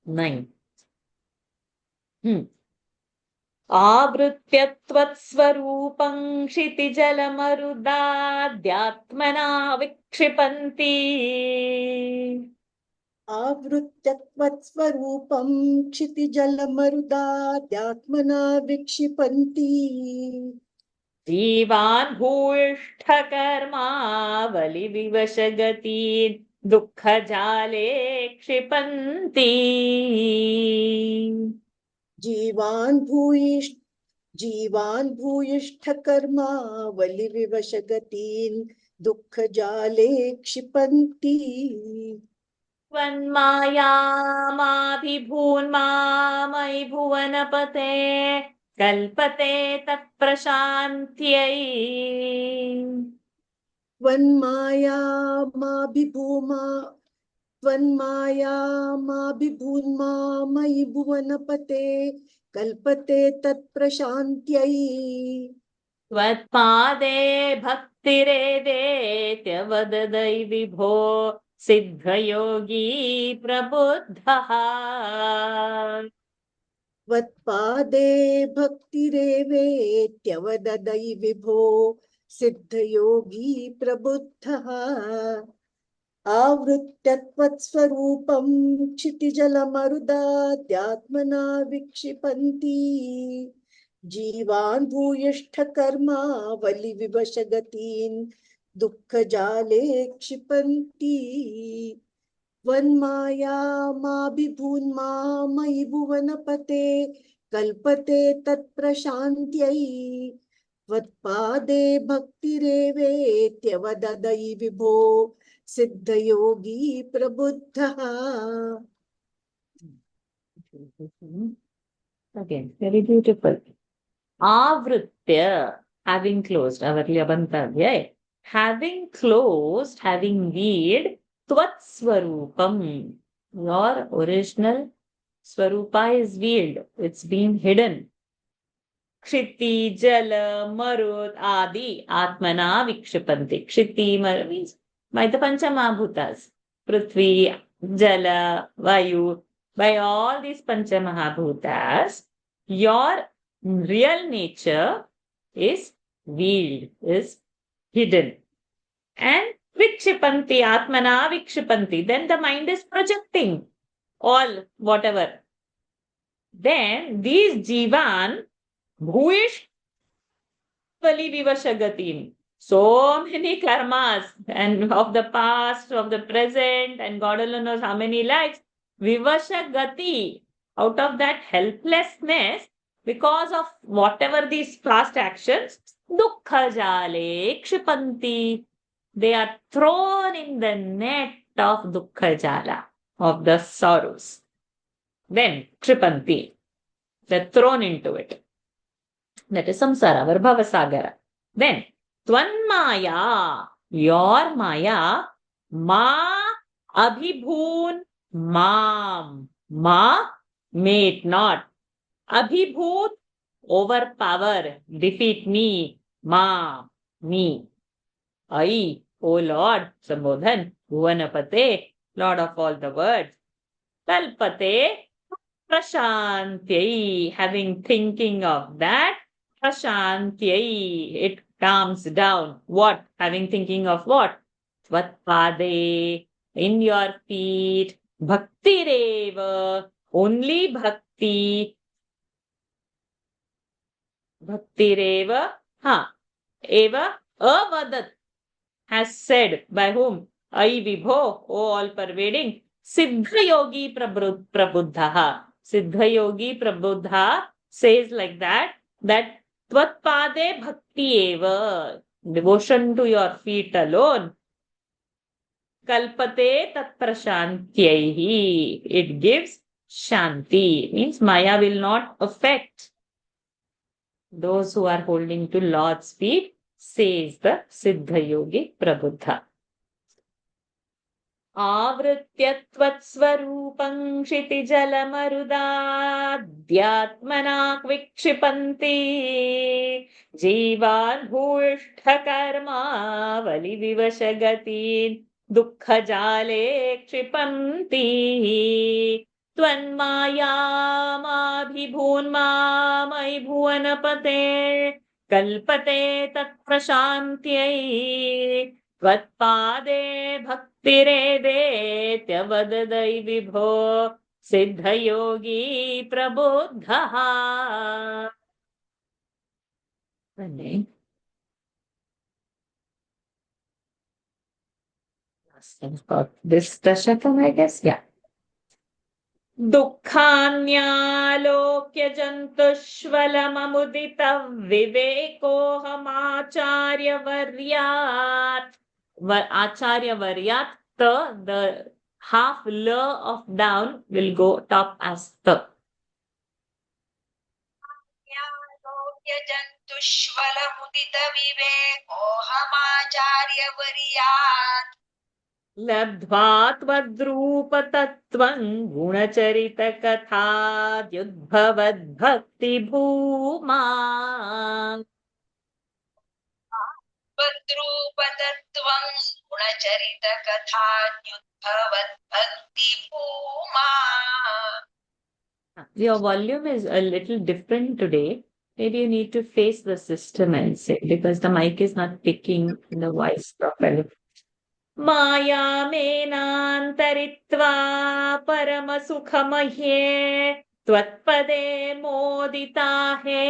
9. आवृत्य त्वत्स्वरूपं क्षितिजलमरुदाद्यात्मना विक्षिपन्ति आवृत्य त्वत्स्वरूपं क्षितिजलमरुदाद्यात्मना विक्षिपन्ति जीवान् भूयिष्ठकर्मावलिविवशगतीन् दुःखजाले क्षिपन्ति जीवान् भूयिष्ठकर्मावलिविवशगतीन् दुःखजाले क्षिपन्ति त्वन्मायामाभिभून्मामयि भुवनपते कल्पते तत्प्रशान्त्यै त्वन्मायामाभिभून्मामयि भुवनपते कल्पते तत्प्रशान्त्यै त्वत्पादे भक्तिरेदेत्यवददै विभो सिद्धयोगी प्रबुद्धः त्वत्पादे भक्तिरेवेत्यवददै विभो सिद्धयोगी प्रबुद्धः आवृत्य त्वत्स्वरूपं क्षितिजलमरुदाद्यात्मना विक्षिपन्ति जीवान् भूयिष्ठकर्मावलिविवशगतीन् दुःखजाले क्षिपन्ति त्वन्मायामाभिभून्मामयि भुवनपते कल्पते तत्प्रशान्त्यै त्वत्पादे भक्तिरेवेत्यवददै विभो सिद्धयोगी प्रबुद्धः. Again, very beautiful. Avritya, having closed, our Labantavya, having closed, having veiled, Tvatswarupam, your original Swarupa is veiled, it's been hidden. Kshiti, Jala, Marut, Adi, Atmana, Vikshipanti. Kshiti, Marut means by the Panchamahabhutas, Prithvi, Jala, Vayu, by all these Panchamahabhutas, your real nature is veiled, is hidden. And Vikshipanti, Atmana, Vikshipanti, then the mind is projecting all whatever. Then these Jivan, Bhuish, Vivashagatim. So many karmas and of the past, of the present, and God alone knows how many lives. Vivashagati, out of that helplessness, because of whatever these past actions, dukkha jale kshipanti. They are thrown in the net of dukkha jala, of the sorrows. Then kshipanti, they're thrown into it. That is samsara, our bhavasagara. Then Tvanmaya, your Maya, Ma Abhibhoon Mam. Ma, may it not. Abhibhoot, overpower, defeat me. Ma, me. Ai, O Lord, Sambodhan, Bhuvanapate, Lord of all the words. Kalpate, Prashantyai, having thinking of that. Prashantyai, it calms down. What? Having thinking of what? Tvatpade, in your feet. Bhakti reva, only bhakti. Bhakti reva, eva, avadat. has said. By whom? Ai Vibho, O all pervading. Siddha Yogi Prabuddha. Siddha Yogi Prabuddha says like that Tvatpade Bhakti Eva. Devotion to your feet alone. Kalpate Tat Prashantyaihi. It gives Shanti. Means Maya will not affect those who are holding to Lord's feet, says the Siddha Yogi Prabuddha. Avritya Tvatsvarupam Kshitijalamarudadhyatmana Kvikshipanti Jivan Bhuishtha Karma Vali Vivashagatin Dukkha Jale Kshipanti त्वन्मायामाभिभून्मामयि भुवनपते कल्पते तत्प्रशान्त्यै त्वत्पादे भक्तिरेदेत्यवददै विभो सिद्धयोगी प्रबुद्धः. This dashakam, I guess, yeah. दुःखान्यालोक्य जन्तुष्वलममुदित विवेकोऽहमाचार्यवर्यात्. Acharyavaryaat, the half l of down will go top as the. ज्ञानलोक्य जन्तुष्वलमुदित विवेकोऽहमाचार्यवर्यात् लब्ध्वा त्वद्रूपतत्त्वं गुणचरितकथाद्युद्भवद्भक्तिभूमा. त्वद्रूपतत्त्वं गुणचरितकथाद्युद्भवद्भक्तिभूमा. Your volume is a little different today. Maybe you need to face the system and say, because the mic is not picking the voice properly. मायामेनान्तरित्वा परमसुखमह्ये त्वत्पदे मोदिता हे.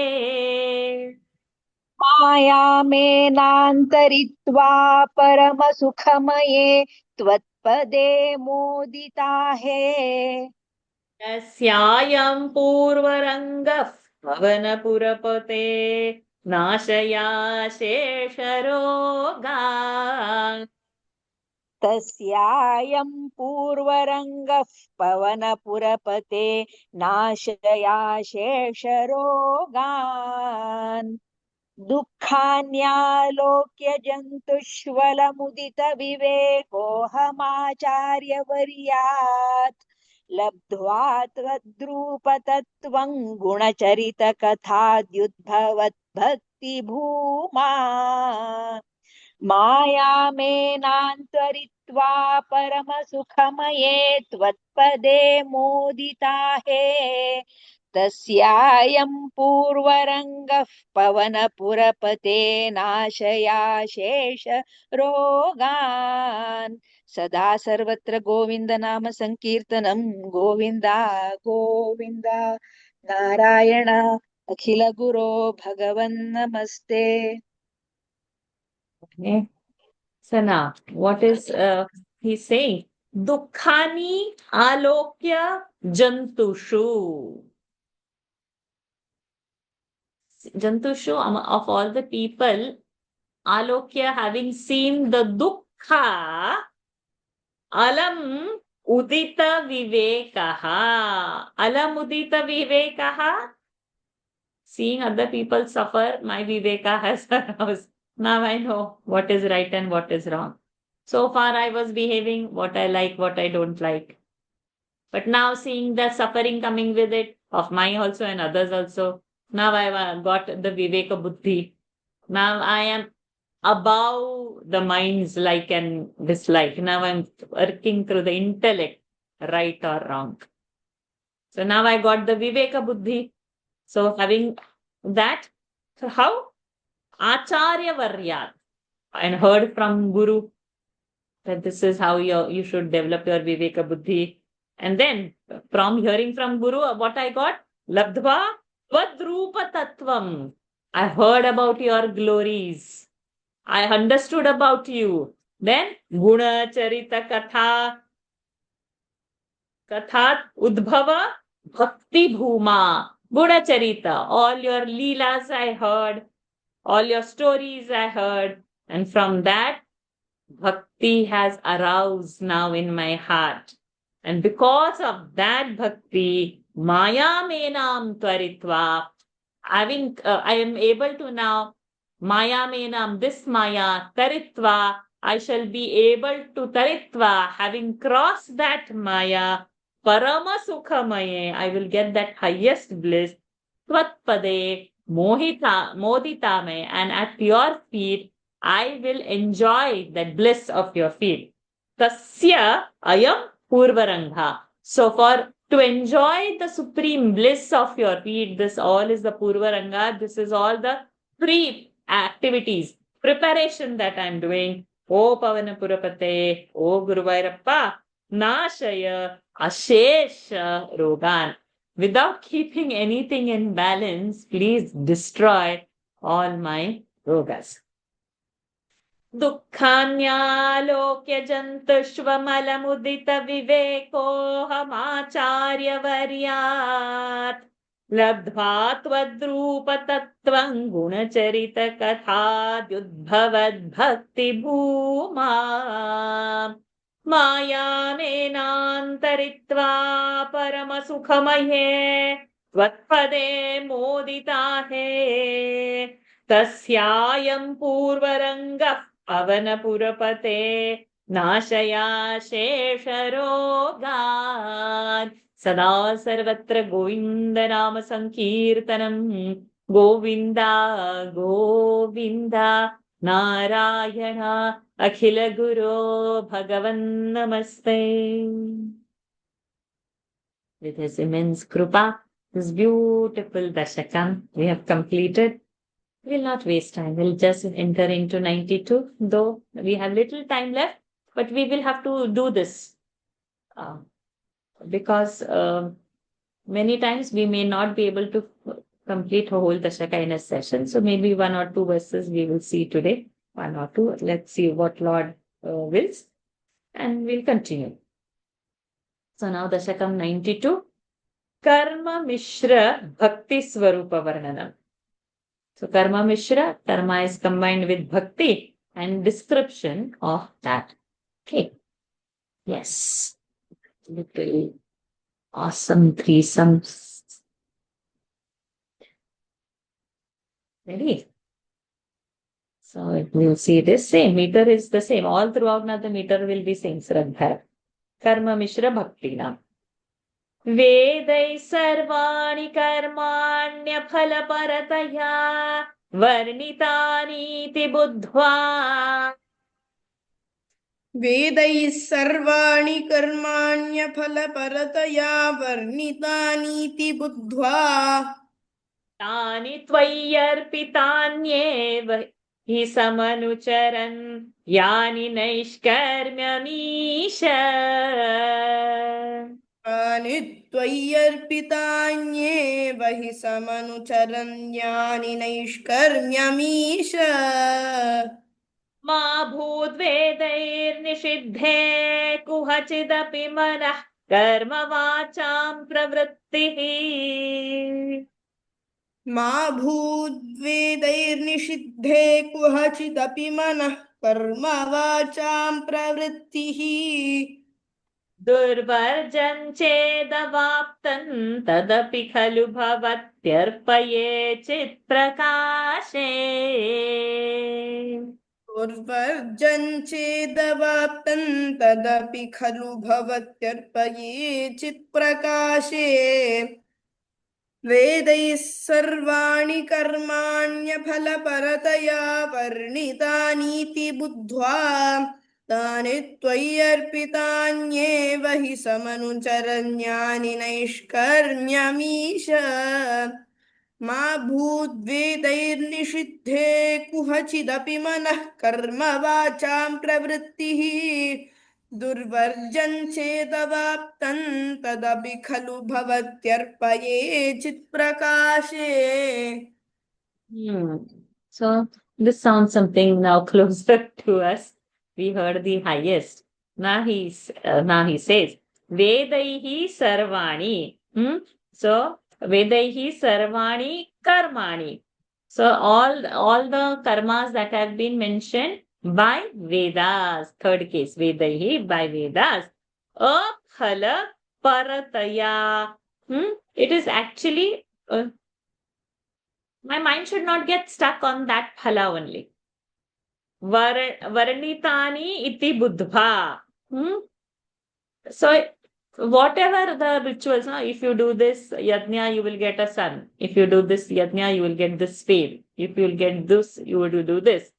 मायामेनान्तरित्वा परमसुखमये त्वत्पदे मोदिता हे. तस्यायं पूर्वरङ्गः पवनपुरपते नाशया शेषरोगान्. तस्यायं पूर्वरङ्गः पवनपुरपते नाशया शेषरोगान्. दुःखान्यालोक्य जन्तुष्वलमुदित विवेकोऽहमाचार्यवर्यात् लब्ध्वा त्वद्रूपतत्त्वं गुणचरितकथाद्युद्भवद्भक्तिभूमा. मायामेनान्तरित्वा परमसुखमये त्वत्पदे मोदिता हे. तस्यायं पूर्वरङ्गः पवनपुरपते नाशया शेषरोगान्. सदा सर्वत्र गोविन्द नाम संकीर्तनं. गोविन्द गोविन्द नारायण अखिल गुरो भगवन् नमस्ते. Okay. So now, what is he saying? Dukkhani alokya jantushu. Jantushu, of all the people, alokya, having seen the dukkha, alam udita vivekaha. Alam udita vivekaha. Seeing other people suffer, my viveka has aroused. Now I know what is right and what is wrong. So far I was behaving what I like, what I don't like. But now seeing the suffering coming with it, of mine also and others also, now I've got the Viveka Buddhi. Now I am above the mind's like and dislike. Now I'm working through the intellect, right or wrong. So now I got the Viveka Buddhi. So having that, so how? Acharya Varyat, and heard from Guru that this is how you should develop your Viveka Buddhi. And then from hearing from Guru, what I got? Labdhva Vadrupa Tattvam. I heard about your glories. I understood about you. Then Guna Charita Kathat Udbhava Bhakti Bhuma. Guna Charita. All your leelas I heard, all your stories I heard, and from that Bhakti has aroused now in my heart. And because of that Bhakti, Maya Menam Tvaritva, I am able to now, Maya Menam, this Maya, Taritva, I shall be able to Taritva, having crossed that Maya, Parama Sukhamaye, I will get that highest bliss, Tvatpade, Moditame, and at your feet, I will enjoy that bliss of your feet. Tasya ayam purvarangha. So to enjoy the supreme bliss of your feet, this all is the purvaranga. This is all the pre-activities, preparation that I'm doing. O Pavana Purapate, O Guru Vairappa, Nashaya Ashesha Rogan. Without keeping anything in balance, please destroy all my rogas. दुःखान्यालोक्य जन्तुष्वमलमुदित विवेकोऽहमाचार्यवर्यात् लब्ध्वा त्वद्रूपतत्त्वं गुणचरितकथाद्युद्भवद्भक्तिभूमा मायामेनान्तरित्वा परमसुखमये त्वत्पदे मोदिता हे तस्यायं पूर्वरङ्गः पवनपुरपते नाशया शेषरोगान् सदा सर्वत्र गोविन्द नाम संकीर्तनं गोविन्दा गोविन्द नारायण अखिल गुरो भगवन् नमस्ते. With his immense krupa, this beautiful dashakam we have completed. We'll not waste time. We'll just enter into 92, though we have little time left, but we will have to do this because many times we may not be able to complete a whole Dashaka in a session. So maybe 1 or 2 verses we will see today. 1 or 2. Let's see what Lord wills, and we'll continue. So now Dashakam 92. Karma Mishra Bhakti Swarupa Varnanam. So Karma Mishra, karma is combined with bhakti and description of that. Okay. Yes. Little awesome threesomes. Ready? So we'll see this same. Meter is the same. All throughout now the meter will be same. Sraddha. Karma Mishra Bhakti Nam. वेदै सर्वाणि कर्माण्यफलपरतया वर्णितानीति बुद्ध्वा वेदैः सर्वाणि कर्माण्यफलपरतया वर्णितानीति बुद्ध्वा तानि त्वय्यर्पितान्येव हि समनुचरन् यानि नैष्कर्म्यमीश तानि त्वय्यर्पितान्येव हि समनुचरन्यानि नैष्कर्म्यमीश मा भूद्वेदैर्निषिद्धे कुहचिदपि मनः कर्म वाचां प्रवृत्तिः मा भूद्वेदैर्निषिद्धे कुहचिदपि मनः कर्म वाचां प्रवृत्तिः दुर्वर्जं चेदवाप्तं तदपि खलु भवत्यर्पये चित्प्रकाशे दुर्वर्जं चेदवाप्तं तदपि खलु भवत्यर्पये चित्प्रकाशे वेदैः सर्वाणि कर्माण्यफलपरतया वर्णितानीति बुद्ध्वा तानि त्वय्यर्पितान्येव हि समनुचरन्यानि नैष्कर्म्यमीश मा भूद्वेदैर्निषिद्धे कुहचिदपि मनः कर्म वाचां प्रवृत्तिः दुर्वर्जं चेदवाप्तं तदपि खलु भवत्यर्पये चित्प्रकाशे. So This sounds something now closer to us. We heard the highest. Now he says, Vedaihi sarvani. So, Vedaihi sarvani karmani. So, all the karmas that have been mentioned by Vedas. Third case, Vedaihi, by Vedas. Aphala parataya. It is actually, my mind should not get stuck on that phala only. Varnitani iti buddha. So, whatever the rituals, if you do this yajna, you will get a son. If you do this yajna, you will get this fame. If you will get this, you will do this.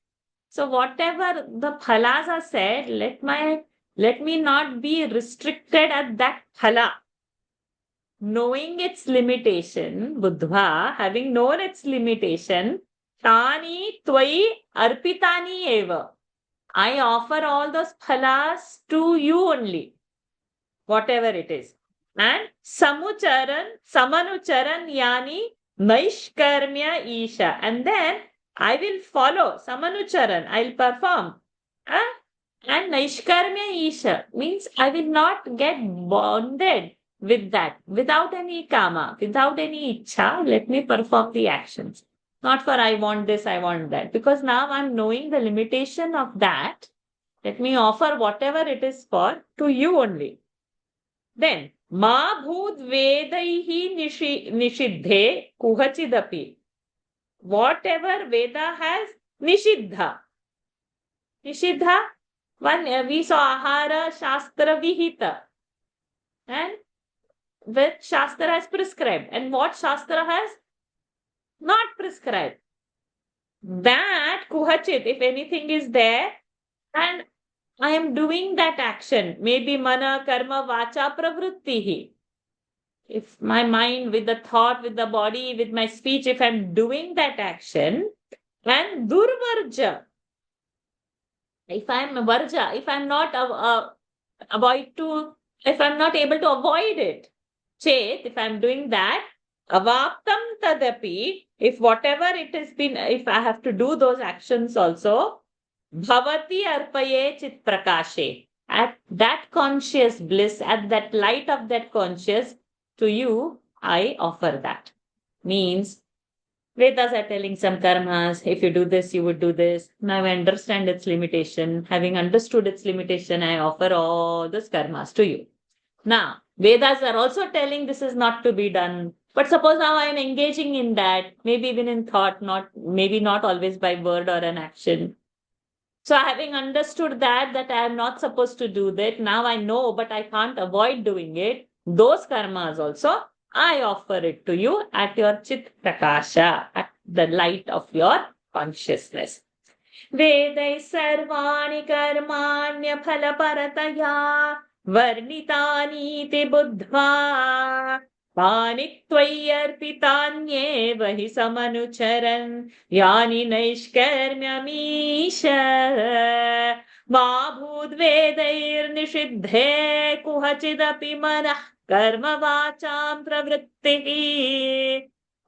So, whatever the phalas are said, let me not be restricted at that phala. Knowing its limitation, buddha, having known its limitation, tani tvai arpitani eva. I offer all those phalas to you only, whatever it is. And samucharan yani naishkarmya isha. And then I will follow samanucharan, I'll perform. And naishkarmya isha means I will not get bonded with that, without any kama, without any ichha. Let me perform the actions. Not for I want this, I want that. Because now I'm knowing the limitation of that. Let me offer whatever it is for to you only. Then, ma bhut vedaihi nishiddhe kuhachidapi. Whatever Veda has, nishiddha. Nishiddha, one we saw ahara shastra vihita. And which shastra has prescribed. And what shastra has not prescribed. That kuhachit, if anything is there, and I am doing that action, maybe mana, karma, vacha, pravrittihi. If my mind, with the thought, with the body, with my speech, if I'm doing that action, and durvarja, if I'm varja, if I'm not if I'm not able to avoid it, chet, if I'm doing that, avaptam tadapi, if whatever it has been, if I have to do those actions also, bhavati arpaye chit prakashe, at that conscious bliss, at that light of that conscious, to you, I offer that. Means, Vedas are telling some karmas, if you do this, you would do this. Now I understand its limitation. Having understood its limitation, I offer all those karmas to you. Now, Vedas are also telling this is not to be done. But suppose now I am engaging in that, maybe even in thought, maybe not always by word or an action. So having understood that I am not supposed to do that, now I know, but I can't avoid doing it. Those karmas also, I offer it to you at your chit prakasha, at the light of your consciousness. Vedai sarvani karmanya phala parataya varnitani te buddha तानि त्वय्यर्पितान्येव हि समनुचरन् यानि नैष्कर्म्यमीश मा भूद्वेदैर्निषिद्धे कुहचिदपि मनः कर्म वाचां प्रवृत्तिः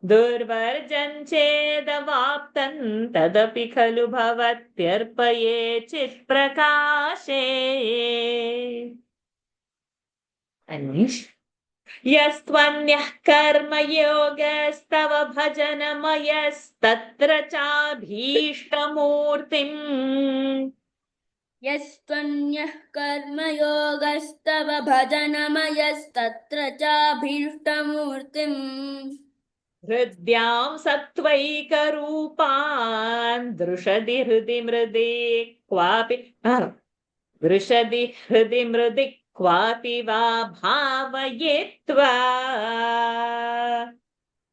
दुर्वर्जन् चेदवाप्तं तदपि खलु भवत्यर्पये चित्प्रकाशे. Anish. यस्त्वन्यः कर्मयोगस्तव भजनमयस्तत्र चाभीष्टमूर्तिम् यस्त्वन्यः कर्मयोगस्तव भजनमयस्तत्र चाभीष्टमूर्तिम् हृद्यां सत्त्वैकरूपान् दृशदि हृदि मृदि क्वापि दृशदि हृदि मृदि क्वापि वा भावयित्वा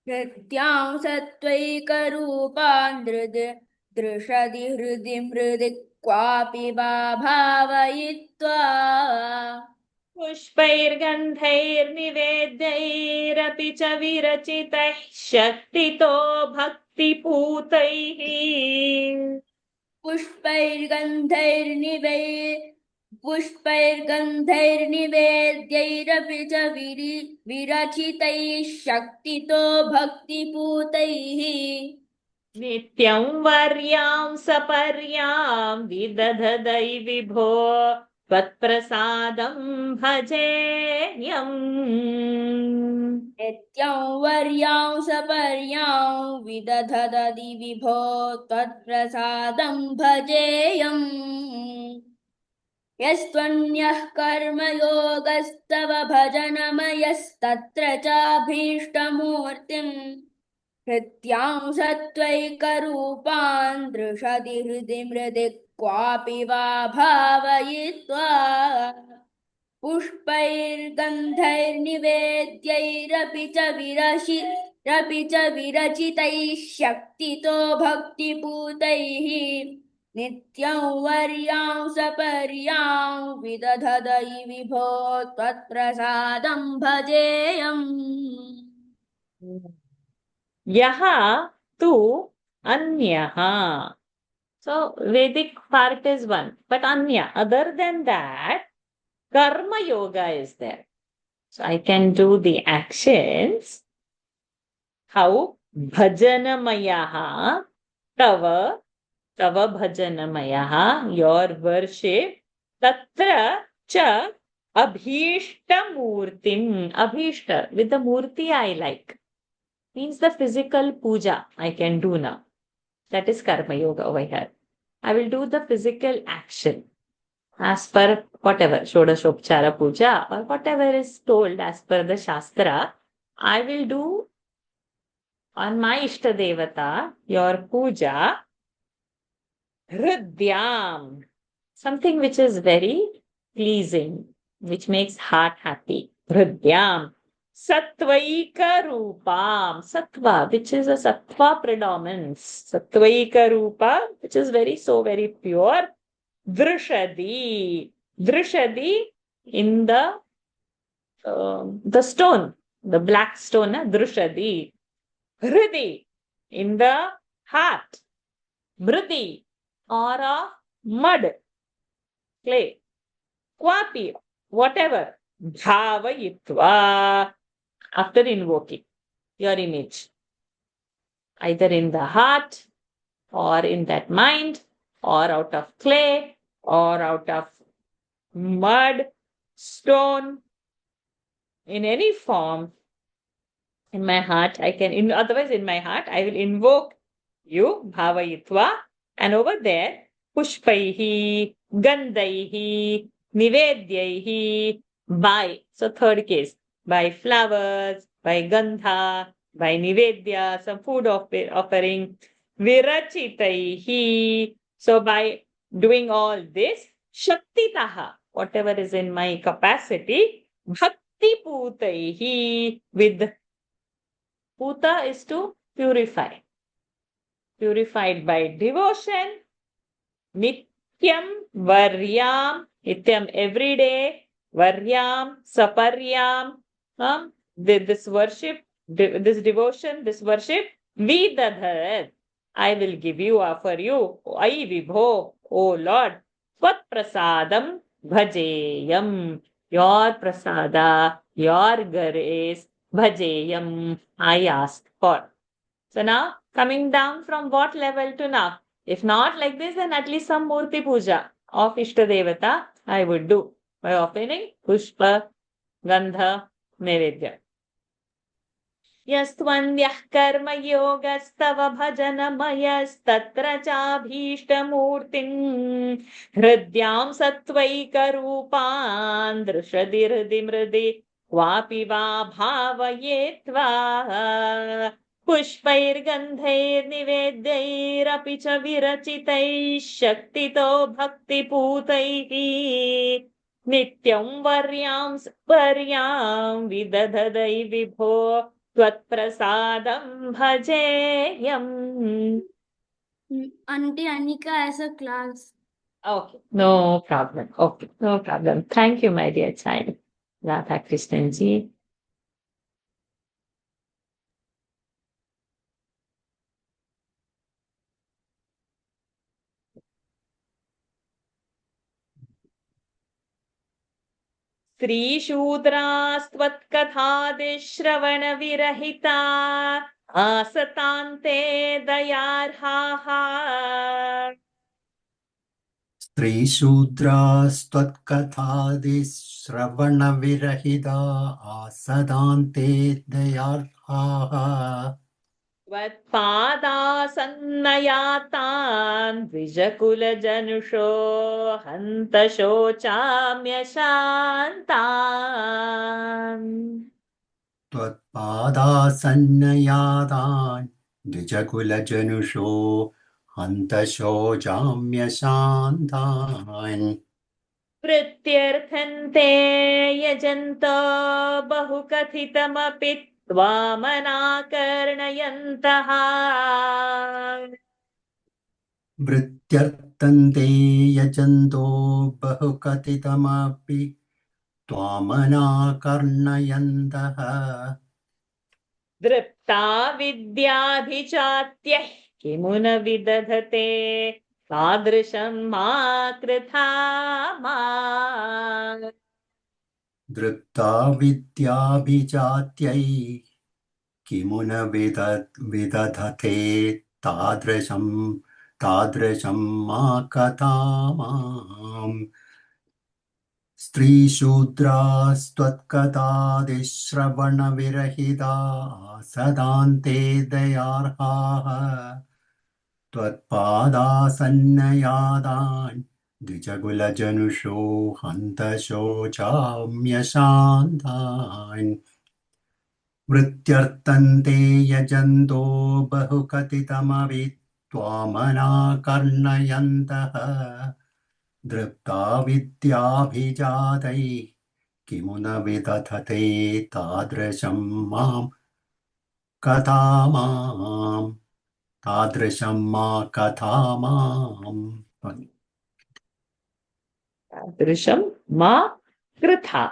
हृद्यां सत्त्वैकरूपान् दृशदि हृदि मृदि क्वापि वा भावयित्वा पुष्पैर्गन्धैर्निवेद्यैरपि च विरचितैः शक्तितो भक्तिपूतैः पुष्पैर्गन्धैर्निवेद्यैरपि च विरचितैः शक्तितो भक्तिपूतैः नित्यं वर्यां सपर्यां विदधदै विभो त्वत्प्रसादं भजेयम् नित्यं वर्यां सपर्यां विदधदि विभो त्वत्प्रसादं भजेयम् यस्त्वन्यः कर्मयोगस्तव भजनमयस्तत्र चाभीष्टमूर्तिम् हृत्यां सत्त्वैकरूपान् दृशति हृदि मृदि क्वापि वा भावयित्वा पुष्पैर्गन्धैर्निवेद्यैरपि च विरचितैः शक्तितो भक्तिपूतैः नित्यं वर्यां सपर्यां विदधदै विभो त्वत्प्रसादं भजेयम् यः तु अन्यः. So Vedic part is one, but anya, other than that, karma yoga is there. So I can do the actions. How? Bhajanamayaha, tava bhajanamayaha, your worship. Tatra cha abhishtamurtim. Abhishta, with the murti I like. Means the physical puja I can do now. That is karma yoga over here. I will do the physical action as per whatever, Shodashopchara puja or whatever is told as per the Shastra. I will do on my Ishta Devata, your puja, Hridyam, something which is very pleasing, which makes heart happy. Hridyam. Sattvaika Rupam. Sattva, which is a Sattva predominance. Sattvaika Rupa, which is very pure. Drishadi. Drishadi in the stone, the black stone, Drishadi. Hridi in the heart. Mridi or a mud, clay. Kwapi, whatever. Bhavayitva, after invoking your image, either in the heart or in that mind or out of clay or out of mud, stone, in any form. In my heart, otherwise in my heart, I will invoke you, Bhavayitva, and over there, Pushpaihi, Gandhaihi, Nivedyaihi, by, so third case, by flowers, by Gandha, by Nivedya, some food offering, Virachitaihi, so by doing all this, Shaktitaha, whatever is in my capacity, Bhakti Putaihi, with Puta is to purify. Purified by devotion. Nityam Varyam. Nityam every day. Varyam Saparyam. This worship, this devotion, this worship. Vidadhat. I will give you, offer you. Ai Vibho, O Lord. Svat Prasadam Bhajeyam. Your prasada, your grace. Bhajeyam, I ask for. So now, coming down from what level to now? If not like this, then at least some Murti Puja of Ishta Devata I would do by offering Pushpa, Gandha, Nevedya. यस्त्वन्यः कर्मयोगस्तव भजनमयस्तत्र चाभीष्टमूर्तिम् हृद्यां सत्त्वैकरूपान् दृशति हृदि मृदि क्वापि वा भावयेत्वा पुष्पैर्गन्धैर्निवेद्यैरपि च विरचितैः शक्तितो भक्तिपूतैः नित्यं वर्यां विदधदै विभो त्वत्प्रसादं भजेयम्. Auntie Anika as a class. Okay, no problem. Okay, no problem. Thank you, my dear child. Radha Krishnan ji. स्त्रीशूद्रास्त्वत्कथादिश्रवणविरहिता आसतान्ते दयार्हाः स्त्रीशूद्रास्त्वत्कथादिश्रवणविरहिता आसदान्ते दयार्थाः त्वत्पादासन्नयातान् द्विजकुलजनुषो हन्त शोचाम्यशान्तान् त्वत्पादासन्नयातान् द्विजकुलजनुषो हन्तशोचाम्यशान्तान् प्रत्यर्थन्ते यजन्त बहुकथितमपि त्वामनाकर्णयन्तः वृत्त्यर्थन्ते यजन्तो बहुकथितमपि त्वामनाकर्णयन्तः दृप्ता विद्याभिजात्यः किमु न विदधते तादृशं मा कृथा मा दृप्ता विद्याभिजात्यै किमु न विदधते तादृशं मा कथा माम् स्त्रीशूद्रास्त्वत्कथादिश्रवणविरहिता सदान्ते दयार्हाः त्वत्पादासन्नयादान् द्विजकुलजनुषो हन्तशोचाम्यशान्तान् वृत्त्यर्थन्ते यजन्तो बहुकथितमवि त्वामनाकर्णयन्तः दृप्ता विद्याभिजातैः किमु न विदधते तादृशं मां कथा माम् तादृशं मा कथा माम् तादृशं मा कृथा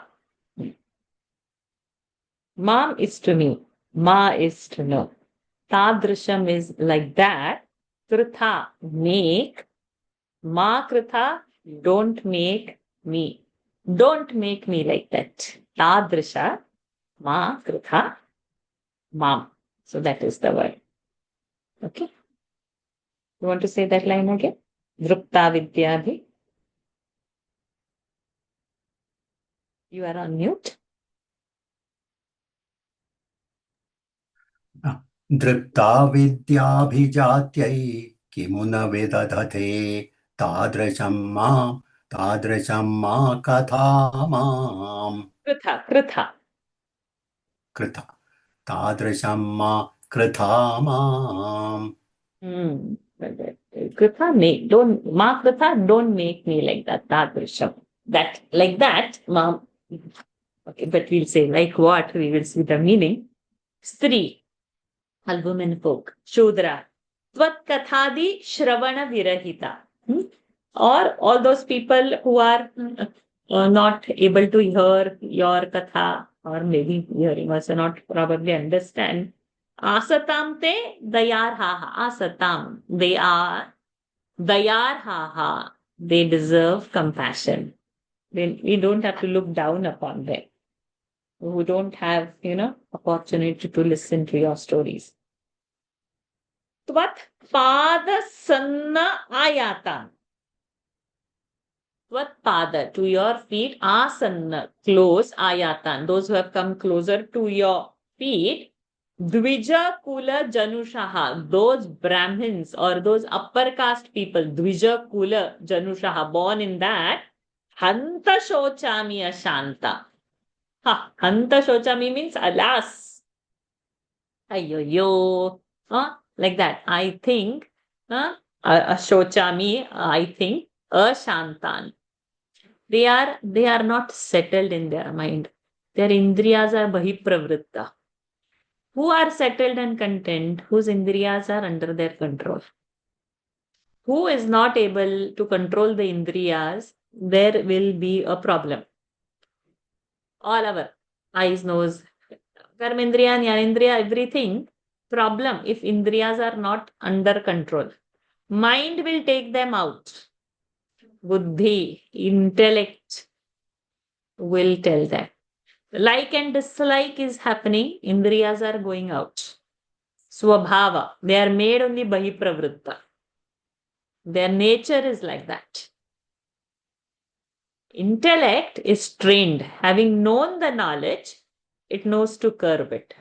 Mam is to me. Ma is to know. Tadrisham is like that. Kritha, make. Ma kritha, don't make me. Don't make me like that. Tadrisha, ma kritha, mam. So that is the word. Okay. You want to say that line again? Drupta vidyabhi. You are on mute. दृप्ता विद्याभिजात्यै किमु न विदधते तादृशं मा कथा माम् Kritha. कृथा तादृशं मा कृथा माम् Kritha, don't make me like that. Tadrisham. That, like that, mom. Okay, but we'll say like what? We will see the meaning. Stri, all women folk. Shudra, Tvat kathadi shravana virahita. Or all those people who are not able to hear your katha, or maybe hearing also not probably understand. Asatam te dayarhaha. Asatam. They are dayarhaha. They deserve compassion. We don't have to look down upon them. Who don't have, opportunity to listen to your stories. Tvat pada sanna ayatan. Tvat pada, to your feet, asanna, close, ayatan. Those who have come closer to your feet. Dvija Kula Janushaha, those Brahmins or those upper caste people, Dvija Kula Janushaha, born in that, Hanta Shochami Ashanta. Hanta Shochami means alas. Ayoyo. Like that. I think, Shochami, I think, Ashantan. They are not settled in their mind. Their indriyas are bahipravritta. Who are settled and content, whose indriyas are under their control. Who is not able to control the indriyas, there will be a problem. All our eyes, nose, karmendriya, jnanendriya, everything, problem if indriyas are not under control. Mind will take them out. Buddhi, intellect will tell them. Like and dislike is happening, indriyas are going out. Swabhava. They are made only Bahipravritta. Their nature is like that. Intellect is trained. Having known the knowledge, it knows to curb it.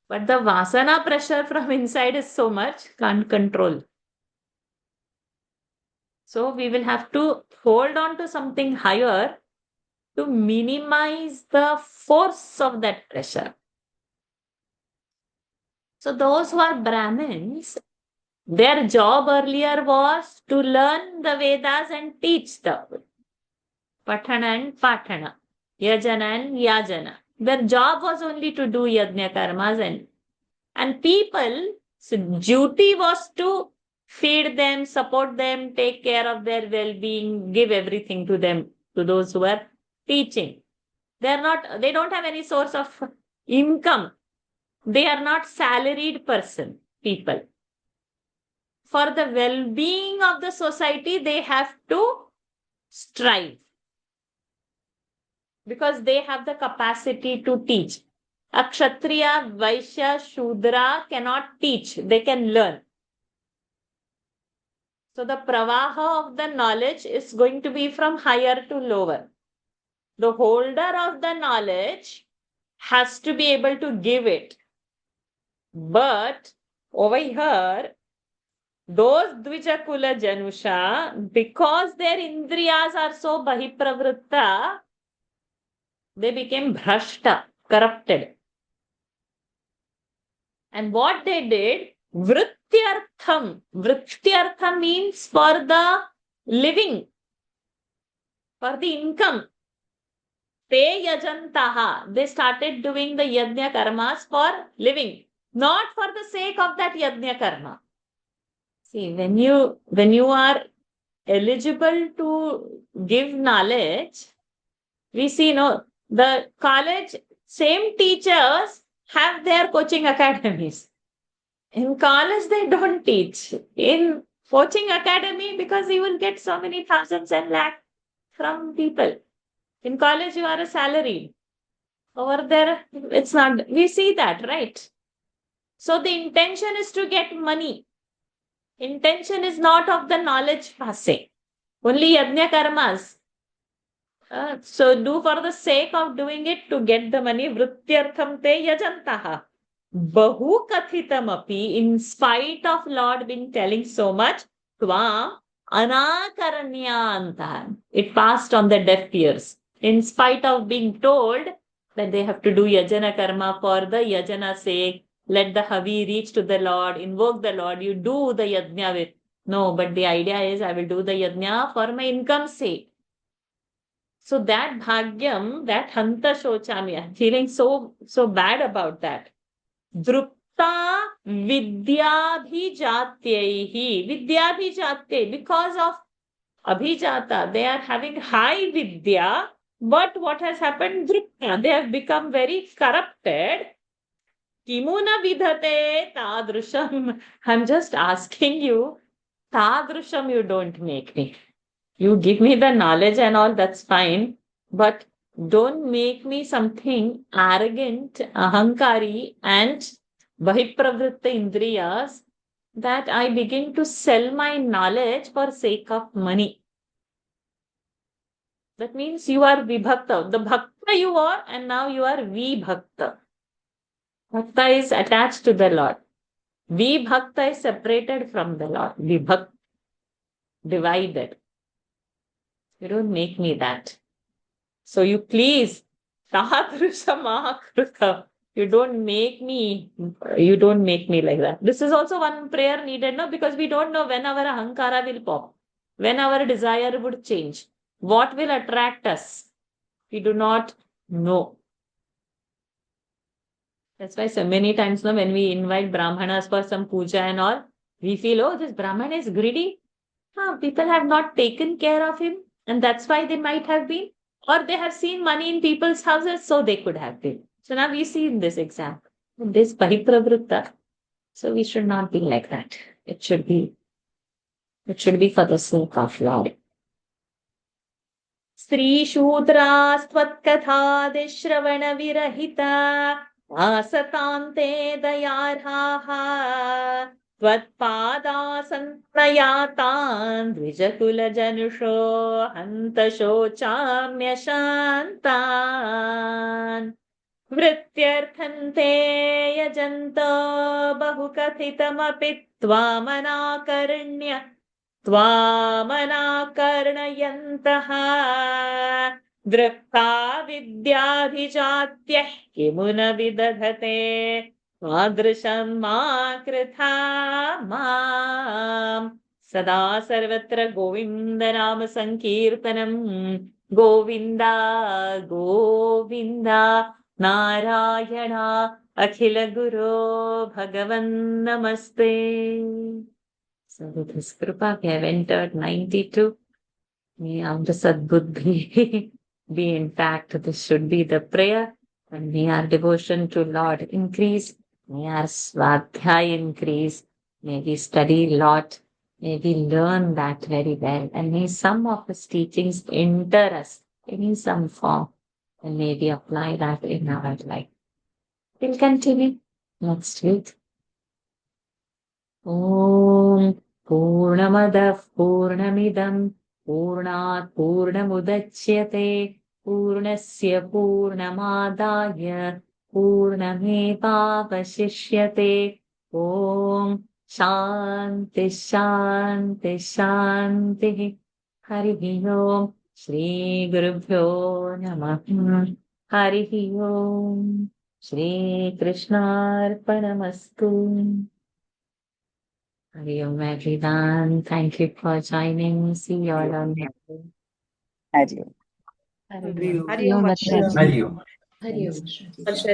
But the Vasana pressure from inside is so much, can't control. So we will have to hold on to something higher to minimize the force of that pressure. So those who are Brahmins, their job earlier was to learn the Vedas and teach them. Patana and Patana, Yajana and Yajana. Their job was only to do Yajna Karmas and people's duty was to feed them, support them, take care of their well-being, give everything to them, to those who are teaching. They don't have any source of income. They are not salaried people. For the well-being of the society, they have to strive because they have the capacity to teach. A Kshatriya, Vaishya, Shudra cannot teach. They can learn. So the pravaha of the knowledge is going to be from higher to lower. The holder of the knowledge has to be able to give it. But over here, those Dvijakula Janusha, because their indriyas are so bahipravritta, they became bhrashta, corrupted. And what they did, vrityartham. Vrityartham means for the living, for the income. Te yajantaha. They started doing the yajna karmas for living, not for the sake of that yajna karma. See, when you are eligible to give knowledge, we see, the college, same teachers have their coaching academies. In college, they don't teach. In coaching academy, because you will get so many thousands and lakh from people. In college, you are a salary. Over there, it's not. We see that, right? So the intention is to get money. Intention is not of the knowledge passing. Only yajna karmas. So do for the sake of doing it to get the money. Vrityartham te yajantaha. Bahu kathitam api, in spite of Lord being telling so much, tvam anakaranyanta. It passed on the deaf ears. In spite of being told that they have to do yajana karma for the yajana sake, let the havi reach to the Lord, invoke the Lord, you do the yajna with. No, but the idea is I will do the yajna for my income's sake. So that bhagyam, that hanta shochami, I'm feeling so bad about that. Drupta vidyabhijatyehi. Vidyabhijatye, because of abhijata, they are having high vidya, but what has happened? Drupta, they have become very corrupted. Kimuna vidhate tadrusham. I'm just asking you, tadrusham you don't make me. You give me the knowledge and all, that's fine. But don't make me something arrogant, ahankari, and bahipravritta indriyas that I begin to sell my knowledge for sake of money. That means you are vibhakta. The bhakta you are, and now you are vibhakta. Bhakta is attached to the Lord. Vibhakta is separated from the Lord. Vibhakta, divided. You don't make me that. So you please, you don't make me like that. This is also one prayer needed, no? Because we don't know when our ahankara will pop, when our desire would change, what will attract us. We do not know. That's why so many times now when we invite Brahmanas for some puja and all, we feel, oh, this Brahman is greedy. People have not taken care of him. And that's why they might have been. Or they have seen money in people's houses, so they could have been. So now we see in this example, this Bahipravritta. So we should not be like that. It should be for the sake of Lord. Sri Shudra Stvatkatha Deshravana Virahita आसतान्ते दयार्हाः त्वत्पादासन्नयातान् द्विजकुलजनुषो हन्त शोचाम्यशान्तान् वृत्त्यर्थन्ते यजन्तो बहुकथितमपि त्वामनाकर्णयन्तः दृक्ता विद्याभिजात्यः किमु न विदधते तादृशं मा कृथा माम् सदा सर्वत्र गोविन्दनाम सङ्कीर्तनम् गोविन्दा गोविन्दा नारायण अखिल गुरो भगवन् नमस्ते. So with his kripa we have entered 92. May Amritsar Buddhi be intact. This should be the prayer. And may our devotion to Lord increase. May our Svadhyay increase. May we study a lot. May we learn that very well. And may some of his teachings enter us in some form. And may we apply that in our life. We'll continue next week. Om Purnamadah Purnamidam Purnat Purnamudachyate Purnasya Purnamadaya Purnamevavashishyate. Om Shanti Shanti Shanti. Hari Om. Shri Gurubhyo Namah. Hari Om. Shri Krishnarpanamastu. Hari Om everyone. Thank you for joining. See you all on next week. Hari Om. Hari Om. Hari Om Varshaji. Hari Om. Hari Om.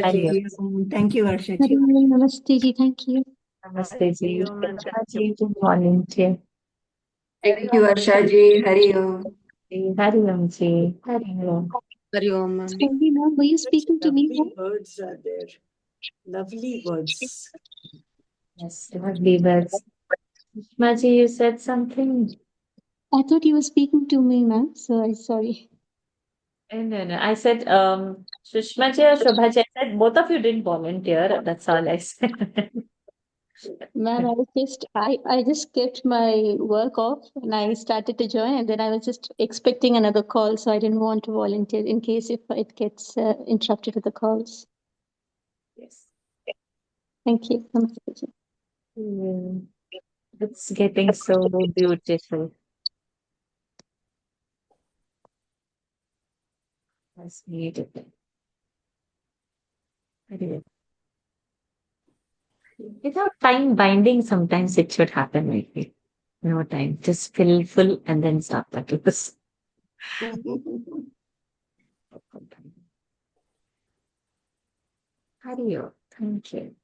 Hari Om. Thank you, Varshaji. Namaste ji, thank you. Namaste ji. Hari Om Varshaji. Hari to volunteer. Thank you, Varshaji. Hari Om. Hari Om ji. Hari Om. Hari Om. Sandy ma'am, were you speaking to me? Lovely words are there. Lovely words. Yes, lovely words. Sushma ji, you said something. I thought you were speaking to me, ma'am. So I'm sorry. No. I said, Sushma ji or Shobha ji, I said both of you didn't volunteer. That's all I said. Ma'am, I just kept my work off and I started to join, and then I was just expecting another call, so I didn't want to volunteer in case if it gets interrupted with the calls. Yes. Thank you. Namaste ji. It's getting so beautiful. That's beautiful. Without time binding, sometimes it should happen like this. No time, just fill full and then stop that with this. Hari Om. Thank you.